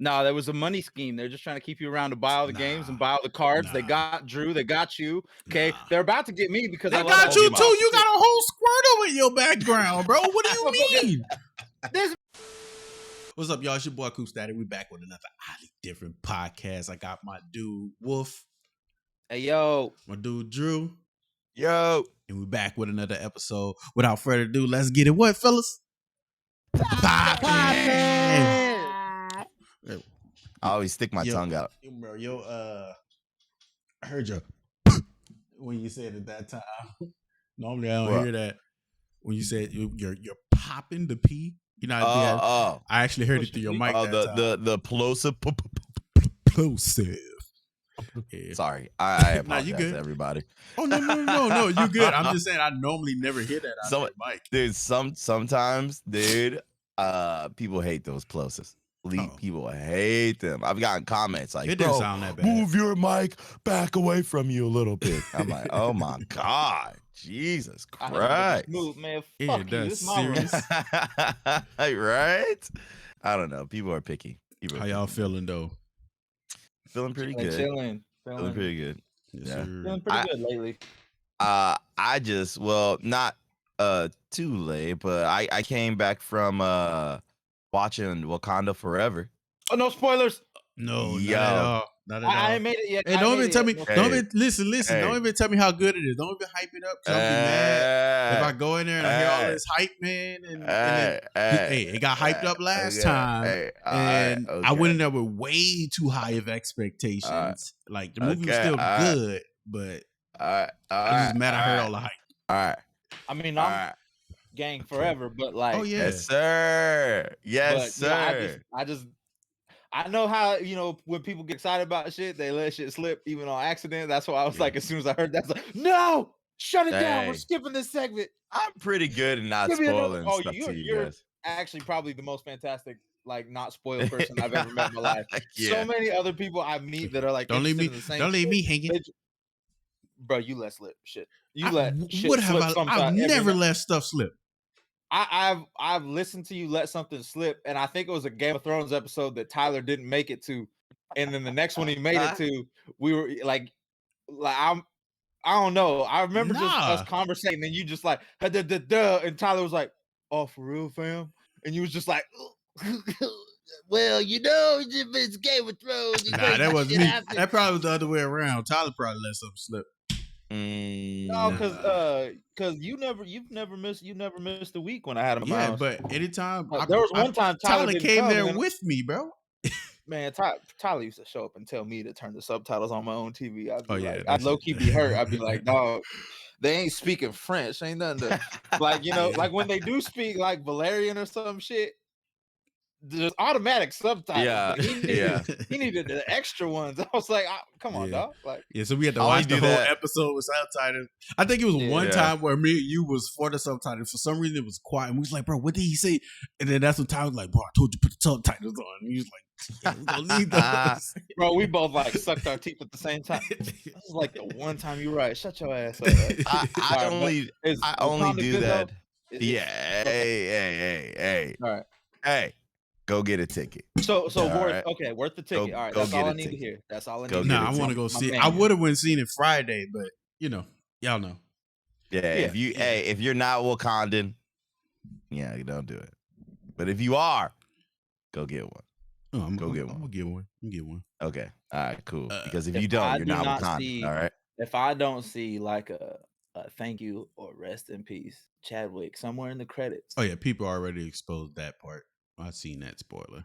No, that was a money scheme. They're just trying to keep you around to buy all the games and buy all the cards. They got Drew. They got you. Okay, they're about to get me because they I love got you Pokemon. too. You got a whole Squirtle in your background, bro. What do you mean? What's up, y'all? It's your boy Coopstatic. We back with another highly different podcast. I got my dude Wolf. Hey yo, my dude Drew. Yo, and we back with another episode. Without further ado, let's get it. What, fellas? I always stick my tongue out. Bro, I heard you when you said at that time. Normally, I don't hear that. When you said you're popping the P, you know. I actually heard it through your mic. The plosive. Plosive. Yeah. Sorry, I apologize to everybody. Oh no, you good. I'm just saying I normally never hear that out of your mic, dude. Sometimes, dude, people hate those plosives. People hate them. I've gotten comments like, it didn't sound that bad. Move your mic back away from you a little bit. I'm like, oh my god, Jesus Christ. Move, man. Fuck you. This is my room. Right? I don't know. People are picky. How y'all feeling though? Feeling pretty good. Feeling pretty good. Yeah. Feeling pretty good lately. I just not too late, but I came back from watching Wakanda Forever. Oh, no spoilers. No, not at all. I ain't made it yet. Hey, don't even tell me. Don't even listen. Don't even tell me how good it is. Don't even hype it up. Cause I'll be mad if I go in there and I hear all this hype, man. It got hyped up last time, and I went in there with way too high of expectations. Like the movie was still good, but I just mad I heard all the hype. All right. I mean, I'm gang forever, but like, oh yeah, yes sir, yes sir. I know how, when people get excited about shit, they let shit slip even on accident. That's why I was like, as soon as I heard that, I was like, no, shut it down. We're skipping this segment. I'm pretty good at not spoiling stuff to you guys. Actually probably the most fantastic, like, not spoiled person I've ever met in my life. So many other people I meet that are like, don't leave me hanging. Bro, you let slip shit. I've never let stuff slip. I've listened to you let something slip, and I think it was a Game of Thrones episode that Tyler didn't make it to, and then the next one he made it to, we were like I don't know. I remember just us conversating, and you just like and Tyler was like, "Oh, for real, fam?" And you was just like, "Well, it's Game of Thrones." That wasn't me. That probably was the other way around. Tyler probably let something slip. No, because you've never missed a week when I had him. Yeah, but anytime there was one time Tyler came there with me, bro. Man, Tyler used to show up and tell me to turn the subtitles on my own TV. I'd low key be hurt. I'd be like, dog, they ain't speaking French. Ain't nothing to like, like when they do speak like Valerian or some shit. There's automatic subtitles. He needed the extra ones. I was like, come on, dog. Like, so we had to watch the whole episode with subtitles. I think it was one time where me and you was for the subtitles. For some reason, it was quiet. And we was like, bro, what did he say? And then that's when Tyler was like, bro, I told you to put the subtitles on. And he was like, we don't need those. Bro, we both like sucked our teeth at the same time. This is like the one time you're right. Shut your ass up. I only do that. Hey. All right. Hey. Go get a ticket. So worth the ticket. All right, that's all I need to hear. That's all I need. I want to go see it. I would have went seen it Friday, but y'all know. Yeah. If you're not Wakandan, you don't do it. But if you are, go get one. I'm gonna get one. Okay. All right. Cool. Because if you don't, you're not Wakandan. All right. If I don't see like a thank you or rest in peace, Chadwick somewhere in the credits. Oh yeah, people already exposed that part. I've seen that spoiler.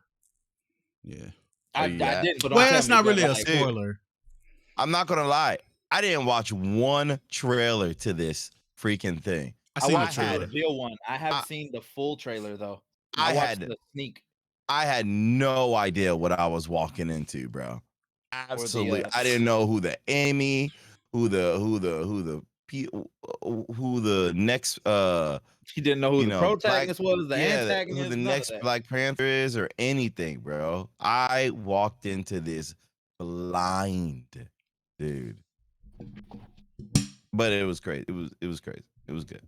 Yeah. I didn't, but it's not really a spoiler. I'm not gonna lie. I didn't watch one trailer to this freaking thing. I watched the real one. I haven't seen the full trailer though. I watched the sneak. I had no idea what I was walking into, bro. Absolutely. I didn't know who the enemy, who the next He didn't know who the protagonist was, the antagonist, who the next Black Panther is, or anything, bro. I walked into this blind, dude. But it was crazy. It was crazy. It was good.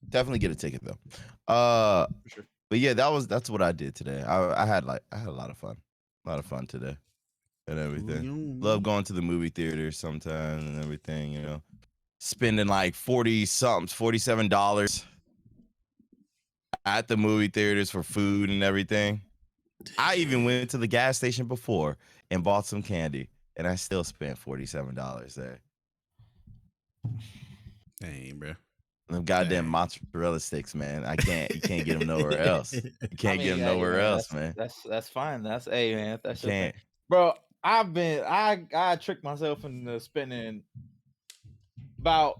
Definitely get a ticket though. For sure. But yeah, that's what I did today. I had a lot of fun today and everything. Love going to the movie theater sometimes and everything. Spending like $47 at the movie theaters for food and everything. I even went to the gas station before and bought some candy, and I still spent $47 there. Dang, bro. Them goddamn mozzarella sticks, man. You can't get them nowhere else. You can't get them nowhere else, man. That's fine. That's man. That's your thing, Can't. bro. I tricked myself into spending about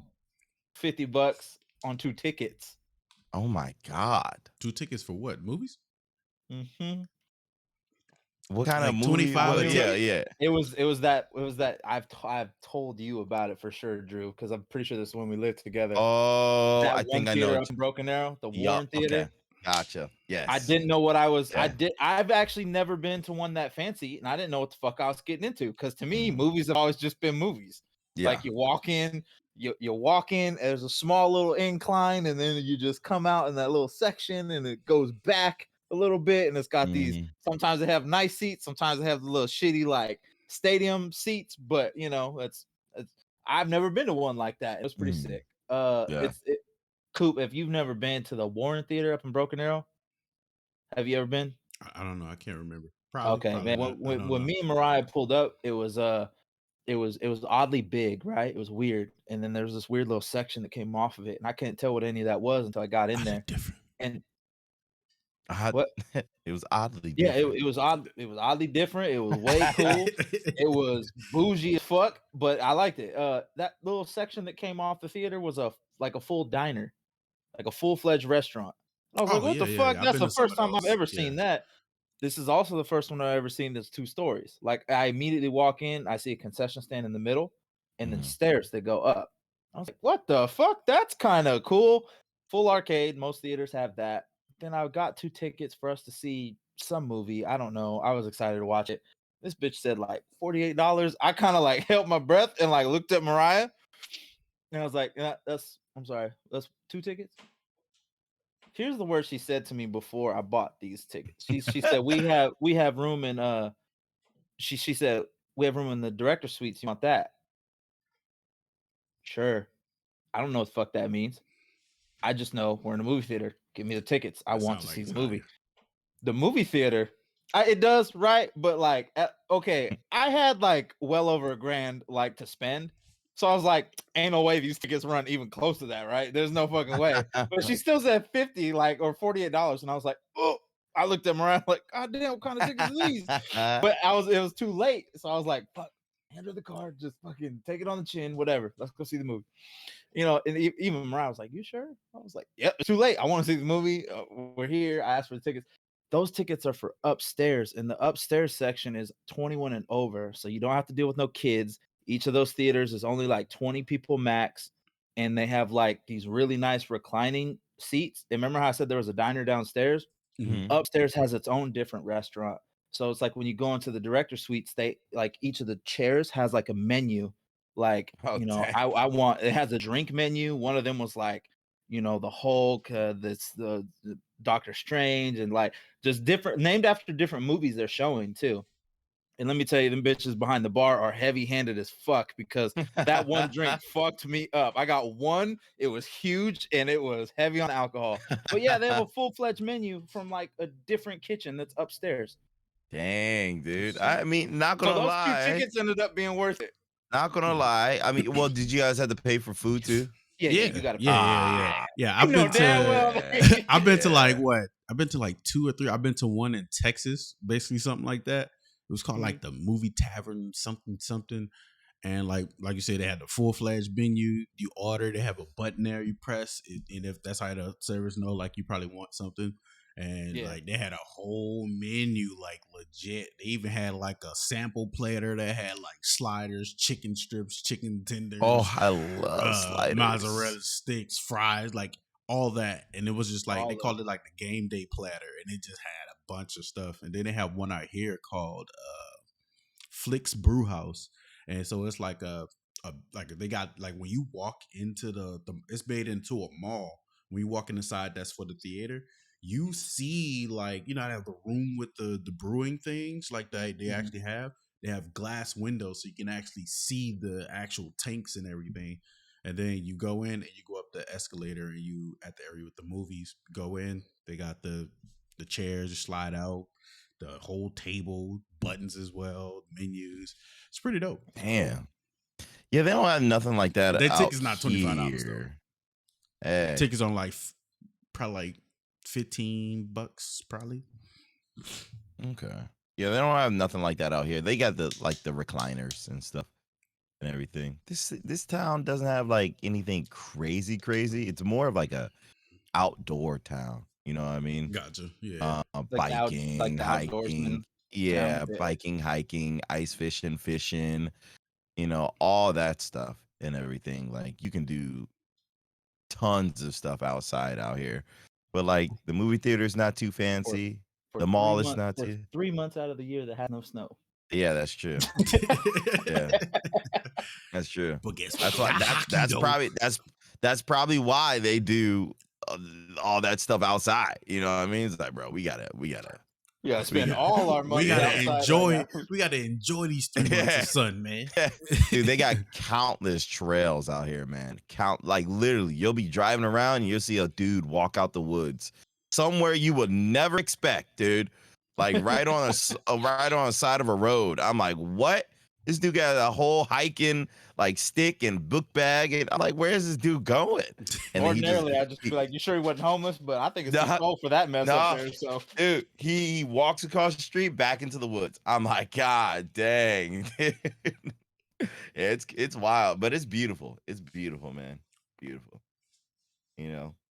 $50 on 2 tickets. Oh my god. 2 tickets for what? Movies? Mm-hmm. What kind of movie? 25? Yeah. It was that I've told you about it for sure, Drew, because I'm pretty sure this is when we lived together. Oh, That I think I know. up in Broken Arrow, the Yup, Warren Theater. Okay. Gotcha. Yes. I didn't know what I was. Yeah. I've actually never been to one that fancy, and I didn't know what the fuck I was getting into. Because to me, movies have always just been movies. Yeah. Like you walk in, you walk in. There's a small little incline, and then you just come out in that little section, and it goes back a little bit, and it's got these. Sometimes they have nice seats. Sometimes they have the little shitty like stadium seats. But it's. I've never been to one like that. It was pretty sick. Yeah. Coop, if you've never been to the Warren Theater up in Broken Arrow, have you ever been? I don't know. I can't remember. Probably. Okay, probably man. When me and Mariah pulled up, it was oddly big, right? It was weird, and then there was this weird little section that came off of it, and I couldn't tell what any of that was until I got in there. Different. And what? It was oddly yeah, different. it was odd. It was oddly different. It was way cool. It was bougie as fuck, but I liked it. That little section that came off the theater was a full diner, like a full-fledged restaurant. I was like, what the fuck? That's the first time I've ever seen that. This is also the first one I've ever seen that's 2 stories. Like I immediately walk in, I see a concession stand in the middle, and then stairs that go up. I was like, what the fuck? That's kind of cool. Full arcade. Most theaters have that. Then I got 2 tickets for us to see some movie. I don't know. I was excited to watch it. This bitch said like $48. I kind of like held my breath and like looked at Mariah. And I was like, yeah, I'm sorry. That's 2 tickets. Here's the word she said to me before I bought these tickets. She said we have room in she said we have room in the director suites. You want that? Sure. I don't know what the fuck that means. I just know we're in a movie theater. Give me the tickets. I want to see the movie. The movie theater, it does, right? But like, okay, I had like well over $1,000 like to spend. So I was like, ain't no way these tickets run even close to that, right? There's no fucking way. But she still said $50, like, or $48. And I was like, oh, I looked at Mariah like, God damn, what kind of tickets are these? But it was too late. So I was like, fuck, hand her the card, just fucking take it on the chin, whatever. Let's go see the movie. And even Mariah was like, you sure? I was like, yep, it's too late. I want to see the movie. We're here. I asked for the tickets. Those tickets are for upstairs, and the upstairs section is 21 and over. So you don't have to deal with no kids. Each of those theaters is only like 20 people max, and they have like these really nice reclining seats. And remember how I said there was a diner downstairs? Upstairs has its own different restaurant. So it's like when you go into the director suites, they like each of the chairs has like a menu. Like, I want, it has a drink menu. One of them was like, the Hulk, the Doctor Strange, and like just different, named after different movies they're showing too. And let me tell you, them bitches behind the bar are heavy-handed as fuck because that one drink fucked me up. I got one, it was huge, and it was heavy on alcohol. But yeah, they have a full-fledged menu from like a different kitchen that's upstairs. Dang, dude. I mean, not gonna lie. So those 2 tickets ended up being worth it. Not gonna lie. I mean, well, did you guys have to pay for food too? Yeah, you gotta pay. Yeah. I've been to like what? I've been to like 2 or 3. I've been to one in Texas, basically something like that. It was called like the Movie Tavern, something. And like you said, they had the full-fledged menu. You order, they have a button there you press, and if that's how the servers know, like you probably want something. And like they had a whole menu, like legit. They even had like a sample platter that had like sliders, chicken strips, chicken tenders. Oh, I love sliders. Mozzarella sticks, fries, like all that. And it was just like they called it like the game day platter, and it just had a bunch of stuff. And then they have one out here called Flick's Brew House, and so it's like like they got like when you walk into the it's made into a mall. When you walk inside, that's for the theater. you see like I have the room with the brewing things like they actually have. They have glass windows so you can actually see the actual tanks and everything. And then you go in and you go up the escalator and you at the area with the movies. Go in. They got the chairs you slide out, the whole table, buttons as well, menus. It's pretty dope. Damn. Yeah, they don't have nothing like that. Their out ticket's not $25 though. here. Hey. Tickets on probably like $15 probably. Okay. Yeah, they don't have nothing like that out here. They got the recliners and stuff and everything. This town doesn't have like anything crazy. It's more of like a outdoor town. You know what I mean? Gotcha. Yeah. Biking, hiking. Yeah, biking, hiking, ice fishing, all that stuff and everything. Like you can do tons of stuff outside out here. But like the movie theater is not too fancy. The mall is not too. 3 months out of the year that has no snow. Yeah, that's true. Yeah, that's true. But guess that's why that's probably why they do all that stuff outside. You know what I mean? It's like, bro, we gotta spend all our money. We gotta enjoy these 3 months of sun, man. Dude, they got countless trails out here, man. Like literally, you'll be driving around and you'll see a dude walk out the woods somewhere you would never expect, dude. Like right on a side of a road. I'm like, what? This dude got a whole hiking like stick and book bag, and I'm like, where is this dude going? And ordinarily, I just feel like, you sure he wasn't homeless? But I think it's too cold for that mess up there. So, dude, he walks across the street back into the woods. I'm like, God dang. It's wild, but it's beautiful. It's beautiful, man. Beautiful.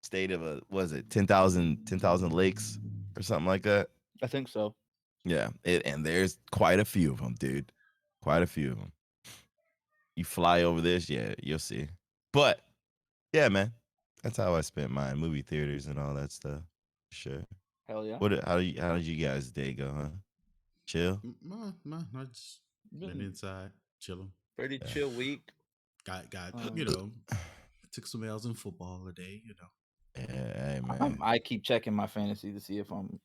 State of 10,000 lakes or something like that. I think so. Yeah, and there's quite a few of them, dude. Quite a few of them. You fly over this, yeah, you'll see. But yeah, man, that's how I spent my movie theaters and all that stuff. Sure. Hell yeah. How did you guys' day go, huh? Chill? No, I just been inside chilling. Pretty chill week. Got took some L's in football today, Yeah, hey, man. I keep checking my fantasy to see if I'm.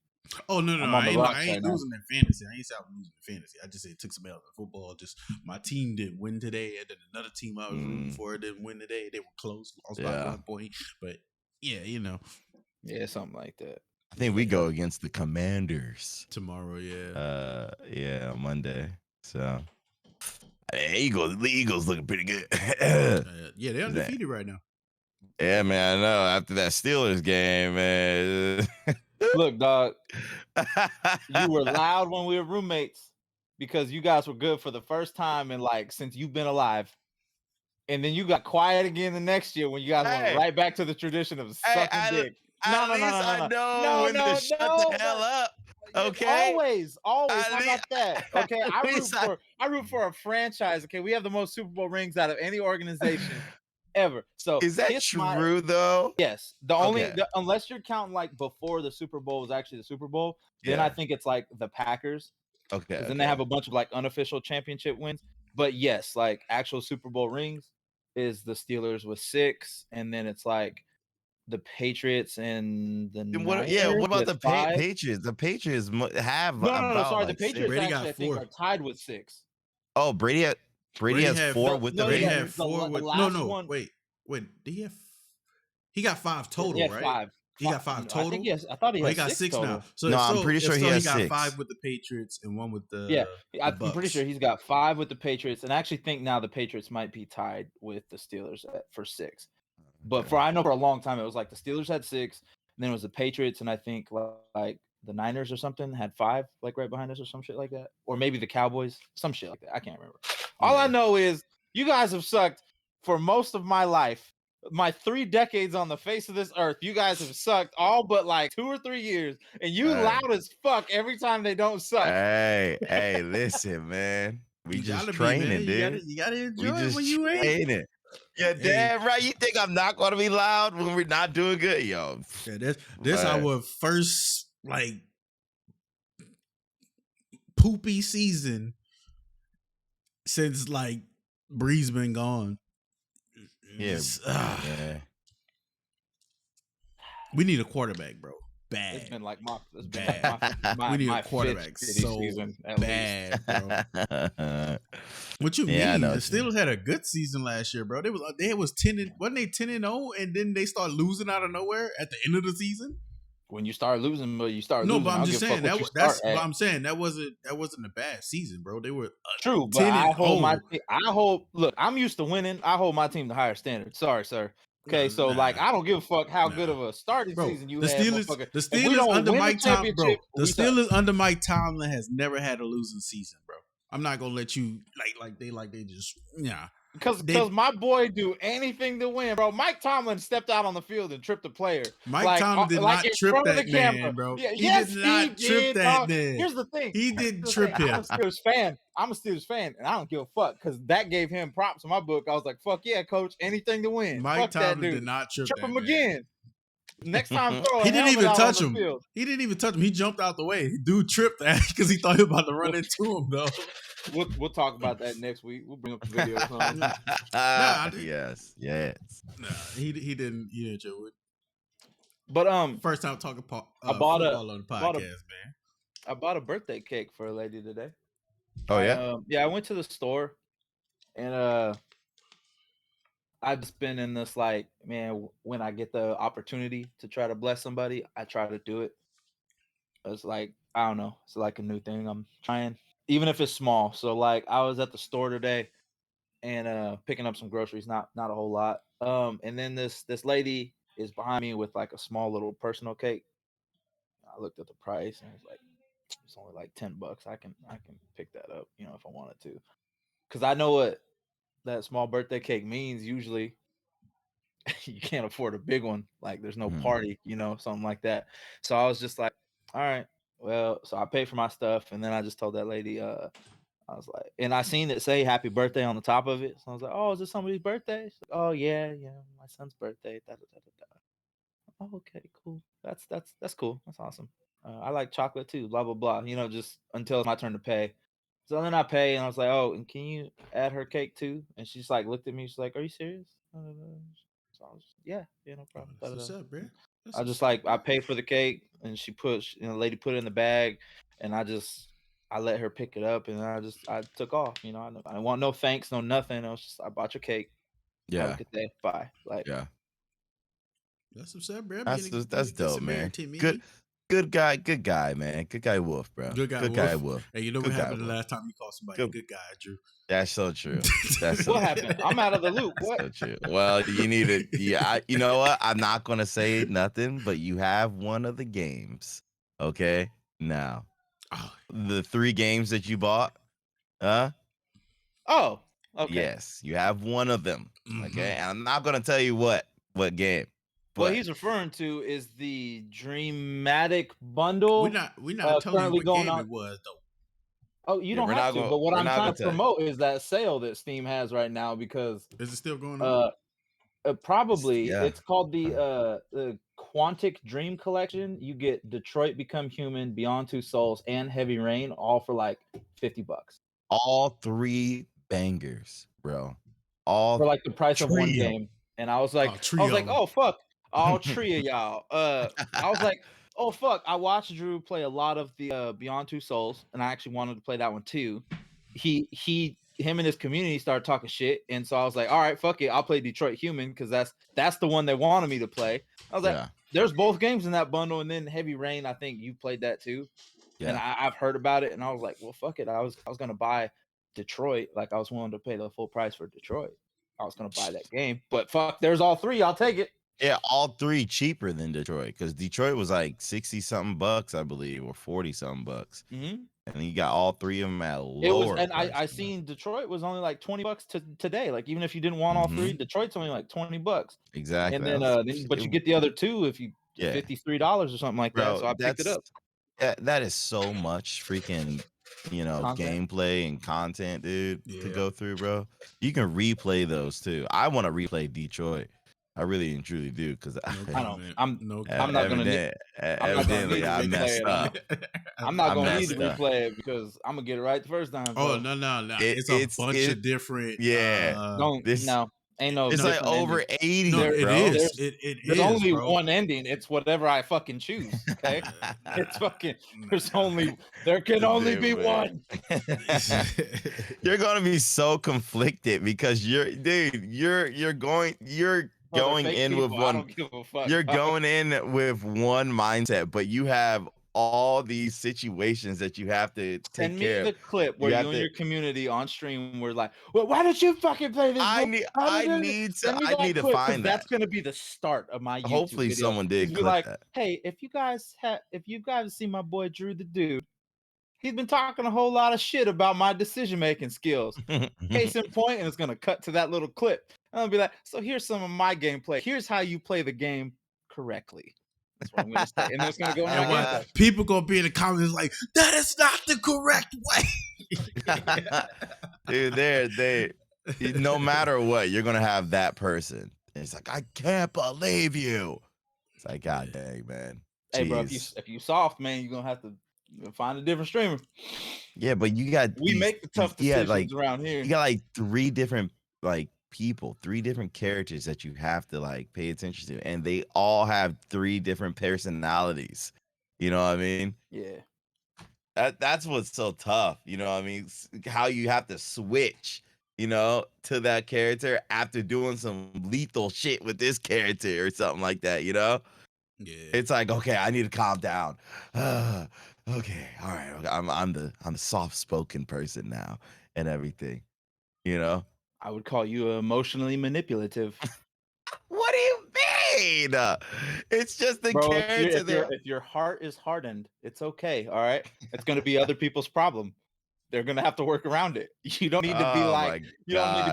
Oh no! I ain't losing in fantasy. I ain't losing in fantasy. I just said took some L's in football. Just my team didn't win today, and then another team I was rooting for didn't win today. They were close, lost by 1 point. But yeah, yeah, something like that. I think we go against the Commanders tomorrow. Yeah. Yeah, Monday. So, the Eagles looking pretty good. Yeah, they're undefeated right now. Yeah, man, I know. After that Steelers game, man. Look, dog, you were loud when we were roommates because you guys were good for the first time in since you've been alive. And then you got quiet again the next year when you guys went right back to the tradition of sucking dick. No. When to shut the hell up. Okay. Always. How about that? Okay. I root for a franchise. Okay. We have the most Super Bowl rings out of any organization ever. So is that true though? Yes. Unless you're counting before the Super Bowl was actually the Super Bowl, then I think it's the Packers. Okay. Then they have a bunch of unofficial championship wins. But yes, actual Super Bowl rings is the Steelers with 6, and then it's the Patriots and the Niners. What about the Patriots? The Patriots have the Patriots Brady actually I think are tied with 6. Oh, Brady has 4 with the Brady Patriots. had 4 with wait. Did he have? He got 5 total, right? 5. He got 5 total. I think yes. I thought he had he got 6 total. now. So no, I'm pretty sure he has got 6. 5 with the Patriots and 1 with the I'm pretty sure he's got 5 with the Patriots, and I actually think now the Patriots might be tied with the Steelers for 6. But I know for a long time it was the Steelers had 6, and then it was the Patriots, and I think the Niners or something had 5 right behind us or some shit like that, or maybe the Cowboys, some shit like that. I can't remember. All I know is you guys have sucked for most of my life. My 3 decades on the face of this earth, you guys have sucked all but 2 or 3 years, and you loud as fuck every time they don't suck. Hey, listen, man. We just training, dude. You gotta enjoy it when you ain't. Yeah, damn right. You think I'm not gonna be loud when we're not doing good, yo? Yeah, this our first poopy season since Bree's been gone. Yeah. We need a quarterback, bro. bad. It's been like my we need my a quarterback fifth shitty so season at bad, least. bro. What you Yeah, I mean? know The what you mean. Steelers had a good season last year, bro. They was 10 wasn't they 10-0, and then they start losing out of nowhere at the end of the season. When you start losing, but you start No, losing. but I'm I don't just give a fuck saying what you that's start but at. I'm saying that wasn't a bad season, bro. They were True, but I 10-0. hold my look. I'm used to winning. I hold my team to higher standards. Sorry, sir. Okay, so like I don't give a fuck how good of a starting Bro, season you the had, Steelers, motherfucker. the If we Steelers don't under win Mike the Tomlin, bro. championship, The we suck. Steelers under Mike Tomlin has never had a losing season, bro. I'm not gonna let you like they just Because my boy do anything to win, bro. Mike Tomlin stepped out on the field and tripped a player. Mike Tomlin did not in trip front of that the man, camera. bro. Yeah, He yes, did not he trip did, that dog. man. Here's the thing. He didn't trip him. I'm a Steelers fan. And I don't give a fuck because that gave him props in my book. I was like, fuck yeah, coach. Anything to win. Mike Fuck Tomlin that dude. did not trip that him man. again. Next time, throw a He didn't helmet even out touch on the him. field. He didn't even touch him. He jumped out the way. Dude tripped that because he thought he was about to run into him, though. We'll talk about that next week. We'll bring up the video. Yes. Nah, he didn't. He didn't chill with. But First time talking I bought football on the podcast, man. I bought a birthday cake for a lady today. Oh yeah. I went to the store and I've just been in this like, man, when I get the opportunity to try to bless somebody, I try to do it. It's like, I don't know, it's like a new thing I'm trying, even if it's small. So like I was at the store today and picking up some groceries, not a whole lot. And then this lady is behind me with like a small little personal cake. I looked at the price and was like, it's only like $10. I can pick that up, if I wanted to. Cause I know what that small birthday cake means. Usually you can't afford a big one. Like there's no party, something like that. So I was just like, all right, well, so I paid for my stuff. And then I just told that lady, I was like, and I seen it say happy birthday on the top of it. So I was like, oh, is this somebody's birthday? She's like, oh yeah, my son's birthday. Da, da, da, da, da. Oh, okay, cool. That's cool. That's awesome. I like chocolate too, blah, blah, blah. Just until it's my turn to pay. So then I pay and I was like, oh, and can you add her cake too? And she's like, looked at me. She's like, are you serious? So I was, yeah, no problem. What's up, bro? I just like, I paid for the cake and the lady put it in the bag and I let her pick it up and I took off. I didn't want no thanks, no nothing. I was just, I bought your cake. Yeah. Have a good day. Bye. Like, yeah. That's what's up, bro. That's dope, man. Good guy, man. Good guy, Wolf, bro. Good guy, Wolf. Hey, you know what happened the last time you called somebody a good guy, Drew? That's so true. That's so what happened? I'm out of the loop. What? So true. Well, you need it. Yeah, you know what? I'm not gonna say nothing, but you have one of the games. Okay, now the 3 games that you bought, huh? Oh, okay. Yes, you have one of them. Okay, and I'm not gonna tell you what game. What he's referring to is the Dreamatic bundle. We're not telling you what game on. it was though. Oh, you don't have to. But what I'm trying to promote is that sale that Steam has right now because is it still going on? Probably. It's called the Quantic Dream Collection. You get Detroit Become Human, Beyond Two Souls, and Heavy Rain, all for like $50. All 3 bangers, bro. All for like the price of one game. And I was like, oh fuck. All 3 of y'all. I was like, oh fuck. I watched Drew play a lot of the Beyond Two Souls, and I actually wanted to play that one too. Him and his community started talking shit, and so I was like, all right, fuck it, I'll play Detroit Human because that's the one they wanted me to play. I was like, there's both games in that bundle, and then Heavy Rain, I think you played that too. Yeah. And I've heard about it, and I was like, well, fuck it. I was gonna buy Detroit, like I was willing to pay the full price for Detroit. I was gonna buy that game, but fuck, there's all 3. I'll take it. Yeah, all 3 cheaper than Detroit because Detroit was like $60-something, I believe, or $40-something. And you got all 3 of them at lower. And I seen Detroit was only like $20 today. Like even if you didn't want all 3, Detroit's only like $20. Exactly. And then but you get the other 2 if you $53 or something like that. So I picked it up. That is so much freaking gameplay and content, dude, to go through, bro. You can replay those too. I want to replay Detroit. I really and truly do because I'm not gonna need I messed up. I'm not gonna need to replay it because I'm gonna get it right the first time. Oh no! It's a bunch of different. No. Ain't no. It's like over 80, no, it bro. is. There's is, only bro. one ending. It's whatever I fucking choose. Okay, it's fucking. There can only be one. You're gonna be so conflicted because you're going in with one. I don't give a fuck. You're going in with one mindset, but you have all these situations that you have to take Send me care the of. clip where you and your community on stream were like, "Well, why don't you fucking play this?" I need to find that. That's gonna be the start of my YouTube Hopefully video. someone did Be clip like, that. hey, if you guys see my boy Drewthedude, he's been talking a whole lot of shit about my decision making skills. Case in point, and it's gonna cut to that little clip. And I'll be like, so here's some of my gameplay. Here's how you play the game correctly. That's what I'm gonna say. And then it's gonna go in my gameplay. People gonna be in the comments like, that is not the correct way. Dude, no matter what, you're gonna have that person. It's like, I can't believe you. It's like, God dang, man. Hey, bro, if you soft, man, you're gonna have to find a different streamer. Yeah, but we make the tough decisions around here. You got like three different people, three different characters that you have to like pay attention to, and they all have three different personalities. You know what I mean? Yeah. That's what's so tough. You know what I mean? How you have to switch, to that character after doing some lethal shit with this character or something like that, Yeah. It's like, okay, I need to calm down. Okay, all right. I'm the soft-spoken person now and everything, I would call you emotionally manipulative. What do you mean? It's just the Bro, character. if your heart is hardened, it's okay. All right, it's gonna be other people's problem. They're gonna have to work around it. You don't need to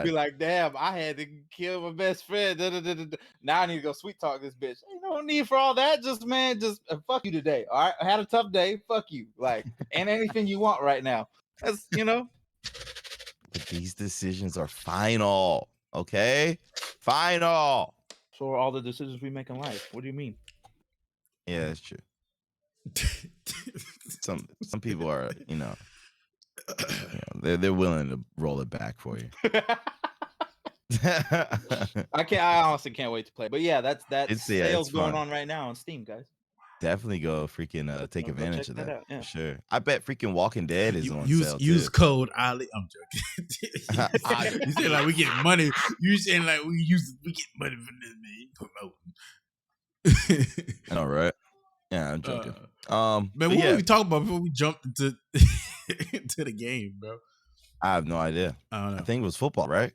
be like, damn, I had to kill my best friend. Now I need to go sweet talk this bitch. Ain't no need for all that. Just fuck you today. All right, I had a tough day. Fuck you. Like, and anything you want right now. That's But these decisions are final. Okay, final. So are all the decisions we make in life. What do you mean? Yeah, that's true. Some people are, they're willing to roll it back for you. I honestly can't wait to play. But yeah, that's sales going fun. on right now on Steam, guys. Definitely go freaking take advantage of that. Out, yeah. For sure. I bet freaking Walking Dead is on sale. Use code Ali. I'm joking. You saying like we get money. You saying like we get money from this, man. Promoting. I know, right? Yeah, I'm joking. Man, what were we talking about before we jumped into the game, bro? I have no idea. I don't know. I think it was football, right?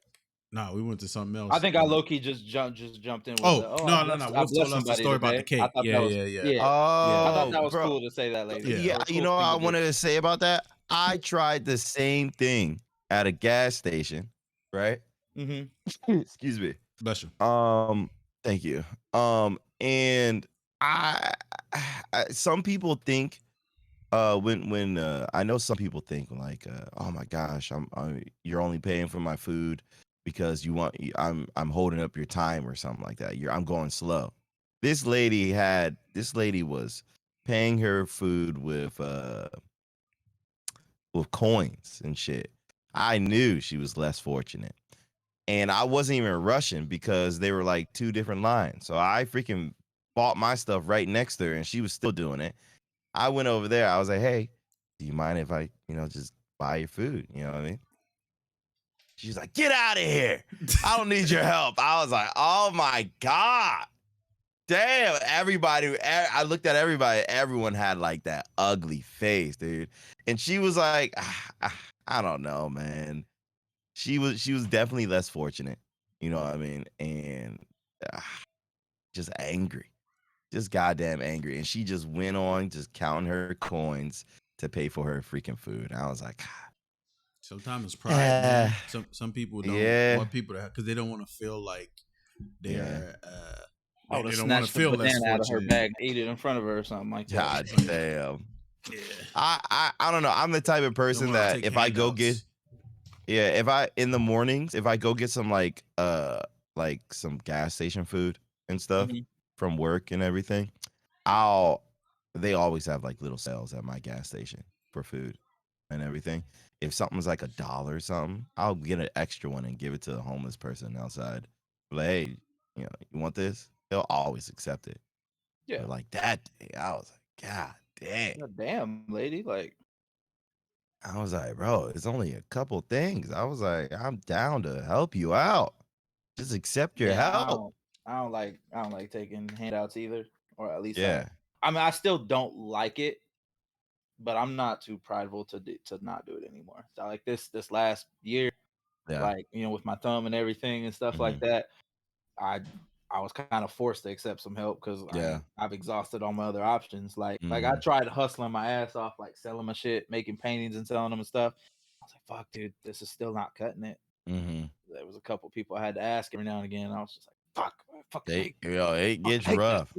No, we went to something else. I think I low-key just jumped in with no. We'll tell us the story about the cake. Yeah. I thought that was cool to say that later. Yeah, cool what I wanted to say about that? I tried the same thing at a gas station, right? Mm-hmm. Excuse me. Bless you. Thank you. And I some people think when I know some people think like oh my gosh, you're only paying for my food because I'm holding up your time or something like that. I'm going slow. This lady was paying her food with coins and shit. I knew she was less fortunate. And I wasn't even rushing because they were like two different lines. So I freaking bought my stuff right next to her and she was still doing it. I went over there. I was like, hey, do you mind if I, just buy your food? You know what I mean? She's like, get out of here. I don't need your help. I was like, oh my God. Damn, everybody. I looked at everybody. Everyone had like that ugly face, dude. And she was like, I don't know, man. She was definitely less fortunate. You know what I mean? And just angry. Just goddamn angry. And she just went on just counting her coins to pay for her freaking food. And I was like, sometimes it's pride, man. Some people don't want people to have, because they don't want to feel like they're I would have snatched the banana out of her bag, ate it in front of her or something like that. God damn. Yeah. I don't know. I'm the type of person that if I go get in the mornings, if I go get some like some gas station food and stuff from work and everything, they always have like little sales at my gas station for food and everything. If something's like $1 or something, I'll get an extra one and give it to the homeless person outside. Like, hey, you want this? They'll always accept it. Yeah. But like that day, I was like, God damn. God damn, lady. Like, I was like, bro, it's only a couple things. I was like, I'm down to help you out. Just accept your help. I don't like taking handouts either, or at least Yeah. I mean, I still don't like it, but I'm not too prideful to not do it anymore. So like this last year, Yeah. like, you know, with my thumb and everything and stuff like that, I was kind of forced to accept some help because I've exhausted all my other options. Like I tried hustling my ass off, like selling my shit, making paintings and selling them and stuff. I was like, fuck, dude, this is still not cutting it. There was a couple people I had to ask every now and again. I was just like, fuck. It gets rough.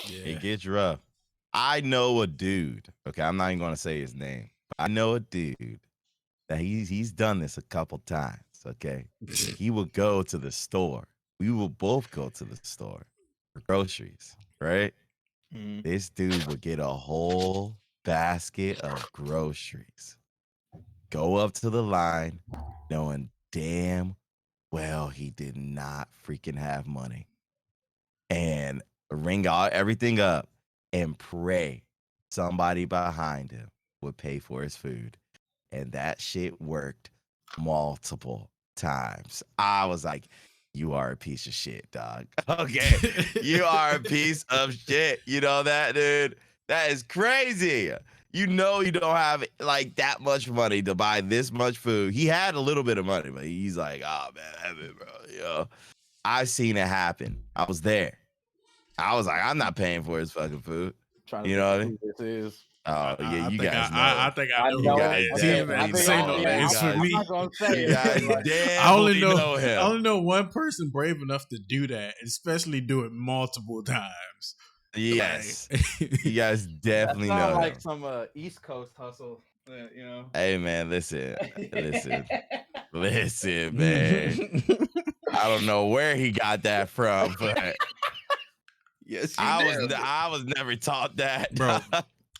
Yeah. It gets rough. I know a dude. Okay, I'm not even gonna say his name. But I know a dude that he's done this a couple times. Okay, he would go to the store. We will both go to the store for groceries, right? This dude would get a whole basket of groceries, go up to the line, knowing damn well he did not freaking have money, and ring everything up and pray somebody behind him would pay for his food. And that shit worked multiple times. I was like, you are a piece of shit, dog. Okay. You are a piece of shit. You know that, dude? That is crazy. You know you don't have like that much money to buy this much food. He had a little bit of money, but he's like, oh man, have it, bro. You know, I seen it happen. I was there. I was like, I'm not paying for his fucking food. You know what I mean? Who this is. Oh yeah, you guys know. I think I know who that it is. is. He ain't say no names for me. I'm not gonna say it. I only know one person brave enough to do that, especially do it multiple times. Yes, you guys definitely know. Like some East Coast hustle, you know. Hey man, listen, man. I don't know where he got that from, but yes, I was never taught that, bro.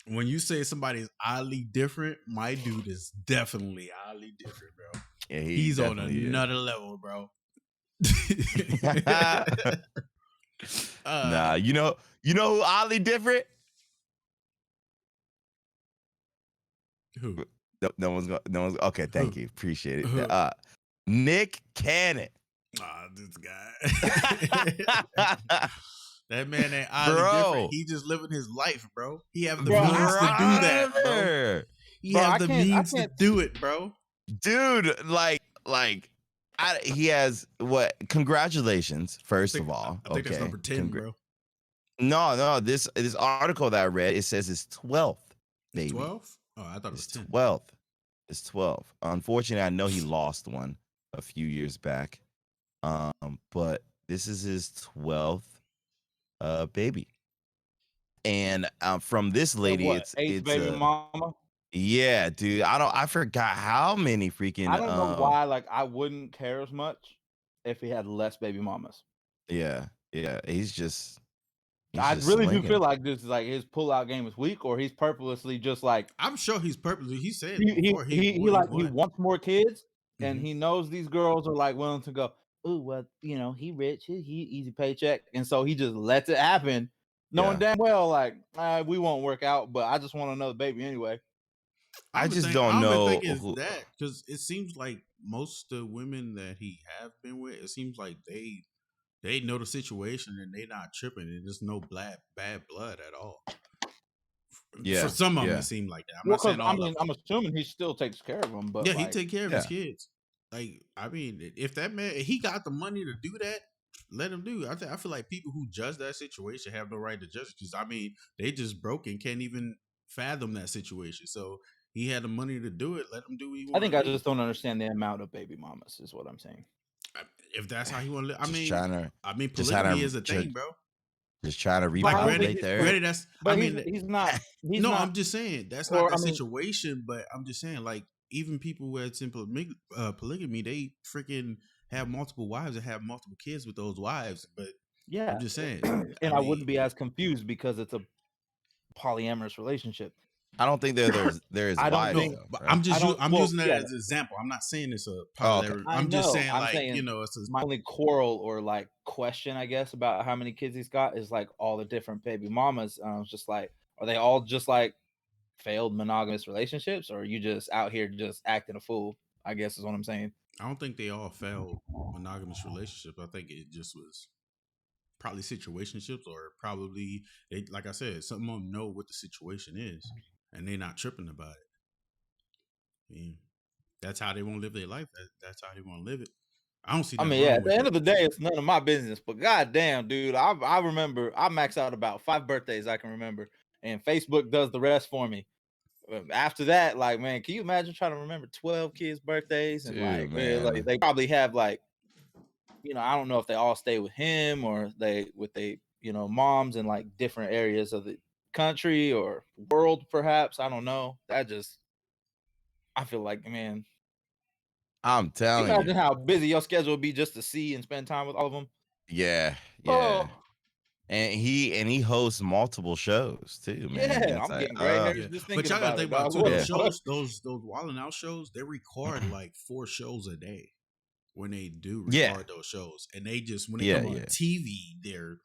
When you say somebody's oddly different, my dude is definitely oddly different, bro. Yeah, he's on another level, bro. Nah, you know who oddly different? Who? No one's okay, thank you. Appreciate it. Nick Cannon. This guy. That man ain't oddly different. He just living his life, bro. He have the means to do that, bro. He have the means to do it, bro. Dude, he has what? Congratulations, first of all. I think that's number 10, bro. No. This article that I read, it says it's 12th, baby. 12? Oh, I thought it was 10. 12th. It's 12. Unfortunately, I know he lost one a few years back. But this is his 12th baby. And from this lady, it's baby mama. Yeah, dude. I forgot how many freaking. I don't know why. Like, I wouldn't care as much if he had less baby mamas. Yeah. He's just. I really do feel like this is like his pullout game is weak, or he's purposely just like. I'm sure he's purposely. He said he wants more kids, and he knows these girls are like willing to go. Oh well, you know, he rich, he easy paycheck, and so he just lets it happen, knowing damn well like we won't work out, but I just want another baby anyway. I just don't know. I think it's that because it seems like most of the women that he have been with, it seems like they know the situation and they not tripping, and there's no bad blood at all. Yeah, for some of them it seemed like that. I'm not saying all. I'm assuming he still takes care of them, but he take care of his kids. Like, I mean, if that man, he got the money to do that, let him do. I feel like people who judge that situation have no right to judge it because I mean they just broke and can't even fathom that situation. So he had the money to do it. Let him do what he wants. I think I just don't understand the amount of baby mamas. Is what I'm saying. If that's how he want to live, I mean, polygamy is a thing, bro. Just trying to revalidate there. Granted, that's. But he's not. I'm just saying that's not the situation. But I'm just saying, like, even people who had simple polygamy, they freaking have multiple wives and have multiple kids with those wives. But yeah, I'm just saying. And I wouldn't be as confused because it's a polyamorous relationship. I don't think there is I don't wives think- No, though. but right? I'm just well, using that yeah. as an example. I'm not saying it's a Oh, okay. popular. I I'm just know. saying, I'm like, saying you know, it's a, my only quarrel or like question, I guess, about how many kids he's got is like all the different baby mamas. I was just like, are they all just like failed monogamous relationships, or are you just out here just acting a fool? I guess is what I'm saying. I don't think they all failed monogamous relationships. I think it just was probably situationships, or probably they, like I said, some of them know what the situation is and they're not tripping about it. I mean, that's how they want to live their life. That's how they want to live it. I don't see I nothing mean, yeah, wrong at with the end it. of the day, it's none of my business. But goddamn, dude, I remember I maxed out about 5 birthdays I can remember, and Facebook does the rest for me. After that, like, man, can you imagine trying to remember 12 kids' birthdays and like, Dude, man, like man. they probably have like, I don't know if they all stay with him or they with they, moms in like different areas of the country or world, perhaps. I don't know. I feel like, man, I'm can you telling you. imagine how busy your schedule would be just to see and spend time with all of them? Yeah, yeah. Oh, And he hosts multiple shows too, man. yeah, It's I'm like, getting gray hairs Yeah, just but thinking y'all gotta about think it, about it dog. too. Those Yeah. shows, those Wild 'N Out shows, they record like 4 shows a day when they do Yeah. record those shows, and they just when they Yeah, come on yeah. TV, they're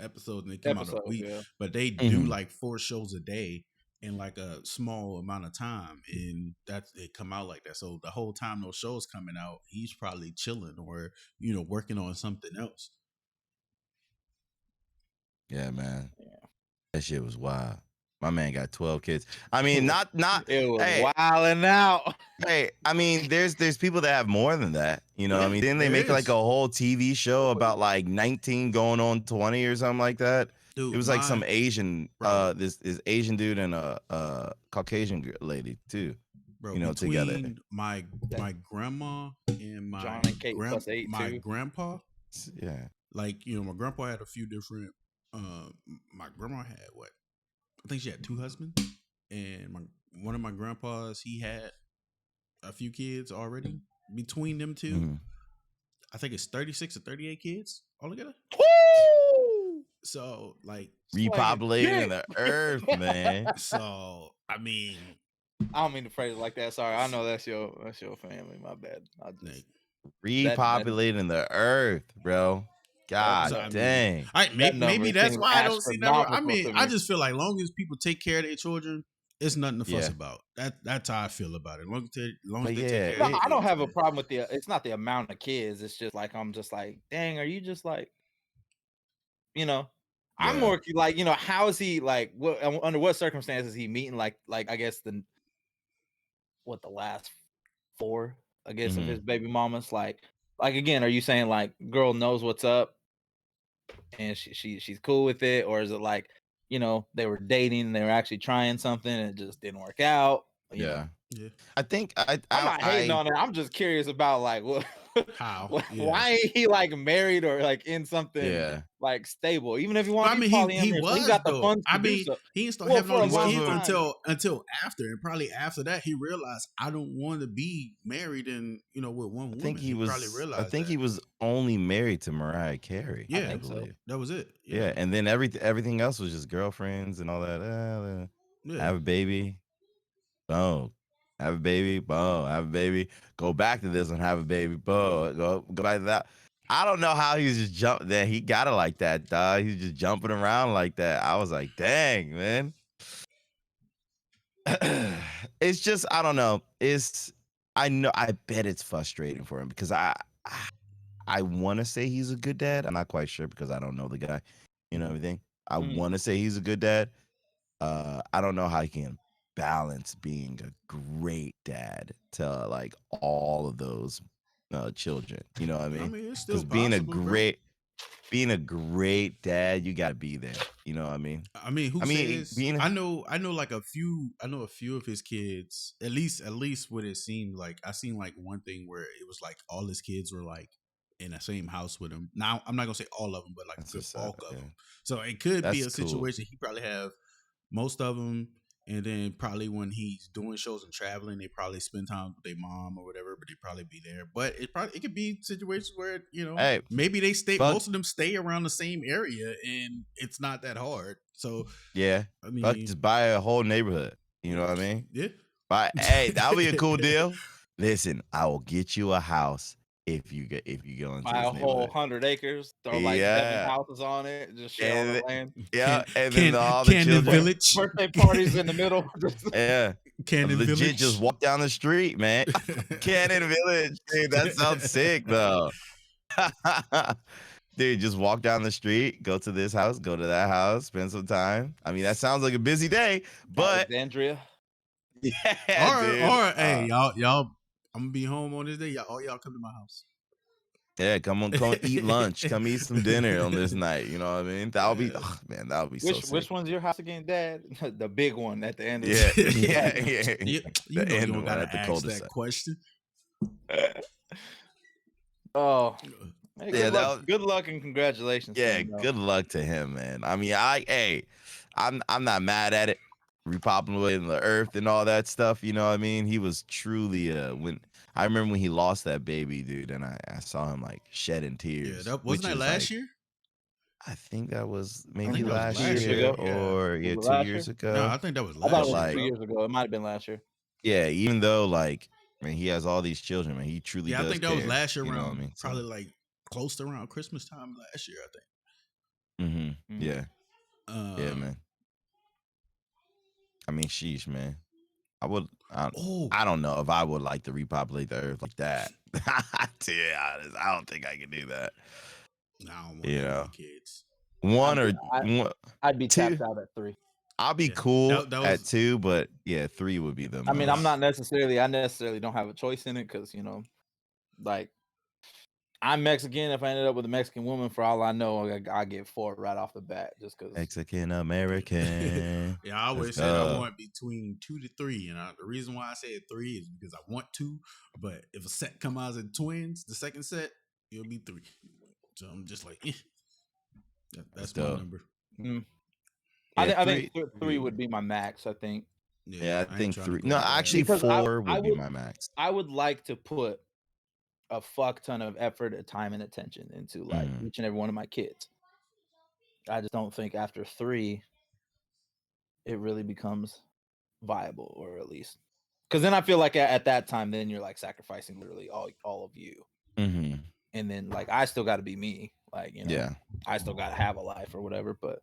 episodes and they come out a Episodes, week, yeah. but they do Mhm. like 4 shows a day in like a small amount of time, and that's they come out like that. So the whole time those shows coming out, he's probably chilling or working on something else. Yeah, man. Yeah. That shit was wild. My man got 12 kids. I mean, not It was hey, wilding out. hey, I mean, there's people that have more than that. I mean, didn't they There make like is. a whole TV show about like 19 going on 20 or something like that? Dude, It was like some Asian bro. this Asian dude and a Caucasian lady too. Bro, Together. between my grandma and my John and Kate plus 8 my too. grandpa, Yeah. like my grandpa had a few different. My grandma had what? I think she had 2 husbands, and one of my grandpas, he had a few kids already. Between them 2, Mhm. I think it's 36 or 38 kids altogether. So like Repopulating the earth, man. So I mean, I don't mean to phrase it like that. Sorry, I know that's your family. My bad. I just, like, Repopulating the earth, bro. God so, I mean, dang. maybe that's seems why I don't see never. I mean, astronomical to I me. just feel like long as people take care of their children, it's nothing to fuss Yeah. about. That's how I feel about it. Long as they But take yeah, care of No, their I don't kids, have a man. problem with it's not the amount of kids. It's just like I'm just like, dang, are you just like, I'm Yeah. more like, how is he like what under what circumstances he meeting like I guess the last 4, I guess, of Mhm. his baby mamas? Like again, are you saying like girl knows what's up and she's cool with it, or is it like, they were dating and they were actually trying something and it just didn't work out? You know? Yeah. Yeah. I think I'm not hating I on it. I'm just curious about like what How? Yeah. why ain't he like married or like in something yeah. like stable? Even if you But want I to be mean, he polyamorous, when he was got the though. funds I to do mean, so. he didn't start Well, having all for a these long kids time. until after, and probably after that he realized I don't want to be married and with one woman. I think he probably was realized he was only married to Mariah Carey. Yeah, I think so. believe. that was it. Yeah, and then everything else was just girlfriends and all that. Yeah. Have a baby. Boom. Have a baby. Boom. Have a baby. Go back to this and have a baby. Boom. Go back to that. I don't know how he's just jumping there. He got it like that, dog. He's just jumping around like that. I was like, dang, man. It's just, I don't know. I bet it's frustrating for him because I want to say he's a good dad. I'm not quite sure because I don't know the guy, everything. I want to say he's a good dad. I don't know how he can balance being a great dad to like all of those children. You know what I mean? I mean, it's still Because being a possible, bro. great dad, you got to be there. You know what I mean? I mean, who says? being I know like a few. I know a few of his kids. At least what it seemed like. I seen like one thing where it was like all his kids were like in the same house with him. Now I'm not gonna say all of them, but like That's a good what's up, bulk of yeah. them. So it could be a That's cool. situation. He probably have most of them, and then probably when he's doing shows and traveling, they probably spend time with their mom or whatever. But they probably be there. But it could be situations where Hey, maybe they stay. fuck- Most of them stay around the same area, and it's not that hard. So yeah. I mean, Fuck, just buy a whole neighborhood. You know what I mean? Yeah. But hey, that'll be a cool deal. Listen, I will get you a house if you go into Buy this a whole neighborhood. 100 acres, throw like 7 houses on it, just share all the land. Yeah, and then all the Camden children. Village. Birthday parties in the middle. Yeah. Camden Legit Village. just walk down the street, man. Camden Village. Dude, that sounds sick though. Dude, just walk down the street, go to this house, go to that house, spend some time. I mean, that sounds like a busy day, but Alexandria. Yeah, dude. Or hey, y'all, I'm gonna be home on this day. Y'all come to my house. Yeah, come eat lunch. Come eat some dinner on this night. You know what I mean? That'll be, man, that'll be so sick. Which one's your house again, Dad? The big one at the end of Yeah, the yeah. You know you don't gotta at the ask cul-de-sac. that question. Oh, hey, Yeah, good luck and congratulations. to Yeah, him, though. good luck to him, man. I mean, I'm not mad at it. Repopulating the earth and all that stuff. You know what I mean? He was truly when I remember when he lost that baby, dude, and I saw him like shedding tears. Yeah, wasn't that last year? I think that was think maybe that was last last year year, or Was it 2 last years year? ago. No, I think that was I thought last it was year. 2 years ago. It might have been last year. Yeah, even though like, man, he has all these children, man. He truly does I think that was care, last year you know around, what I mean? probably like close to around Christmas time last year, I think. Mm-hmm. Yeah. Yeah, man. I mean, sheesh, man. I don't know if I would like to repopulate the earth like that. To be honest, I don't think I can do that. No, I don't want any kids. I'd be two. tapped out at 3. I'll be cool that at 2, but yeah, 3 would be the most. I mean, I necessarily don't have a choice in it because, you know, like I'm Mexican. If I ended up with a Mexican woman, for all I know, I get 4 right off the bat just because. Mexican American. Yeah, I always said I want between 2 to 3, and the reason why I said 3 is because I want 2. But if a set come out as twins, the second set it'll be 3. So I'm just like, that's my number. Mm. Yeah, I think 3 would be my max. I think. Yeah, I think 3. No, actually, because 4 would be my max. I would like to put a fuck ton of effort, time, and attention into like each and every one of my kids. I just don't think after 3, it really becomes viable, or at least because then I feel like at that time, then you're like sacrificing literally all of you, and then like I still got to be me, like you know, I still got to have a life or whatever. But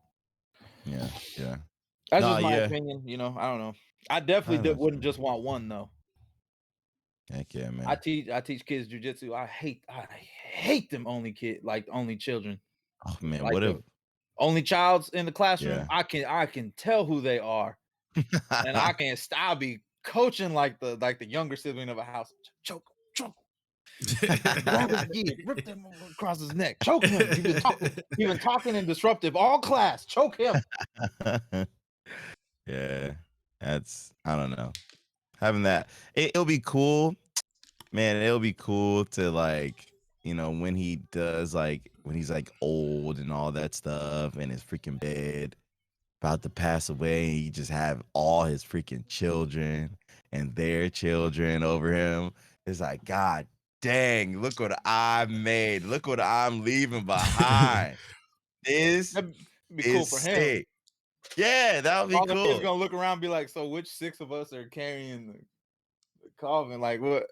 yeah, that's just my opinion. You know, I don't know. I definitely wouldn't just want 1 though. Heck yeah, man. I teach kids jujitsu. I hate them only children. Oh man, like what if only child's in the classroom? I can tell who they are, and I'll be coaching like the younger sibling of a house. Choke him. Grab his gi, rip them across his neck, choke him. He's been talking and disruptive all class. Choke him. Yeah, that's I don't know. Having that, it'll be cool, man. It'll be cool to like, you know, when he does like when he's like old and all that stuff, and his freaking bed about to pass away, and he just have all his freaking children and their children over him. It's like, God dang, look what I made. Look what I'm leaving behind. This That'd be cool for him. Sick. Yeah, that would be all cool. The kids gonna look around and be like, so which 6 of us are carrying the coffin? Like what?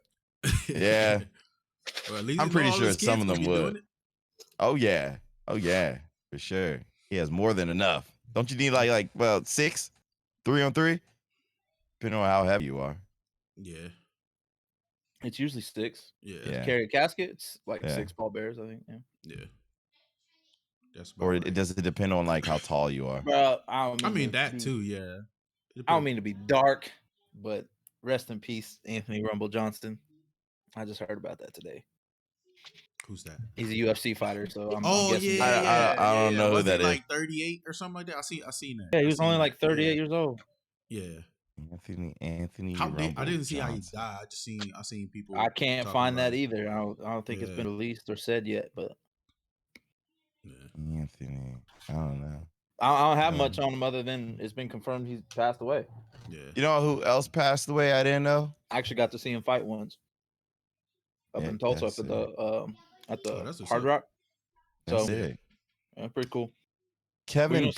Yeah. Well, at least I'm pretty sure some of them would. Oh yeah, for sure. He has more than enough. Don't you need like 6, 3 on 3, depending on how heavy you are? Yeah, it's usually 6. Yeah. Carry a casket. It's like 6 pallbearers, I think. Yeah. That's or right. does it depend on like how tall you are? Bro, I mean that too. Yeah. I don't mean to be dark, but rest in peace, Anthony Rumble Johnston. I just heard about that today. Who's that? He's a UFC fighter, so I'm I guessing. don't know who that is. Like 38 or something like that. I seen that. Yeah, he was only like 38 years old. Yeah. Anthony. I didn't see how he died. I seen people. I can't find that either. I don't think it's been released or said yet, but Anthony. I don't know. I don't have much on him other than it's been confirmed he's passed away. Yeah. You know who else passed away? I didn't know. I actually got to see him fight once up in Tulsa at the Hard Rock. That's it. Yeah, pretty cool. Kevin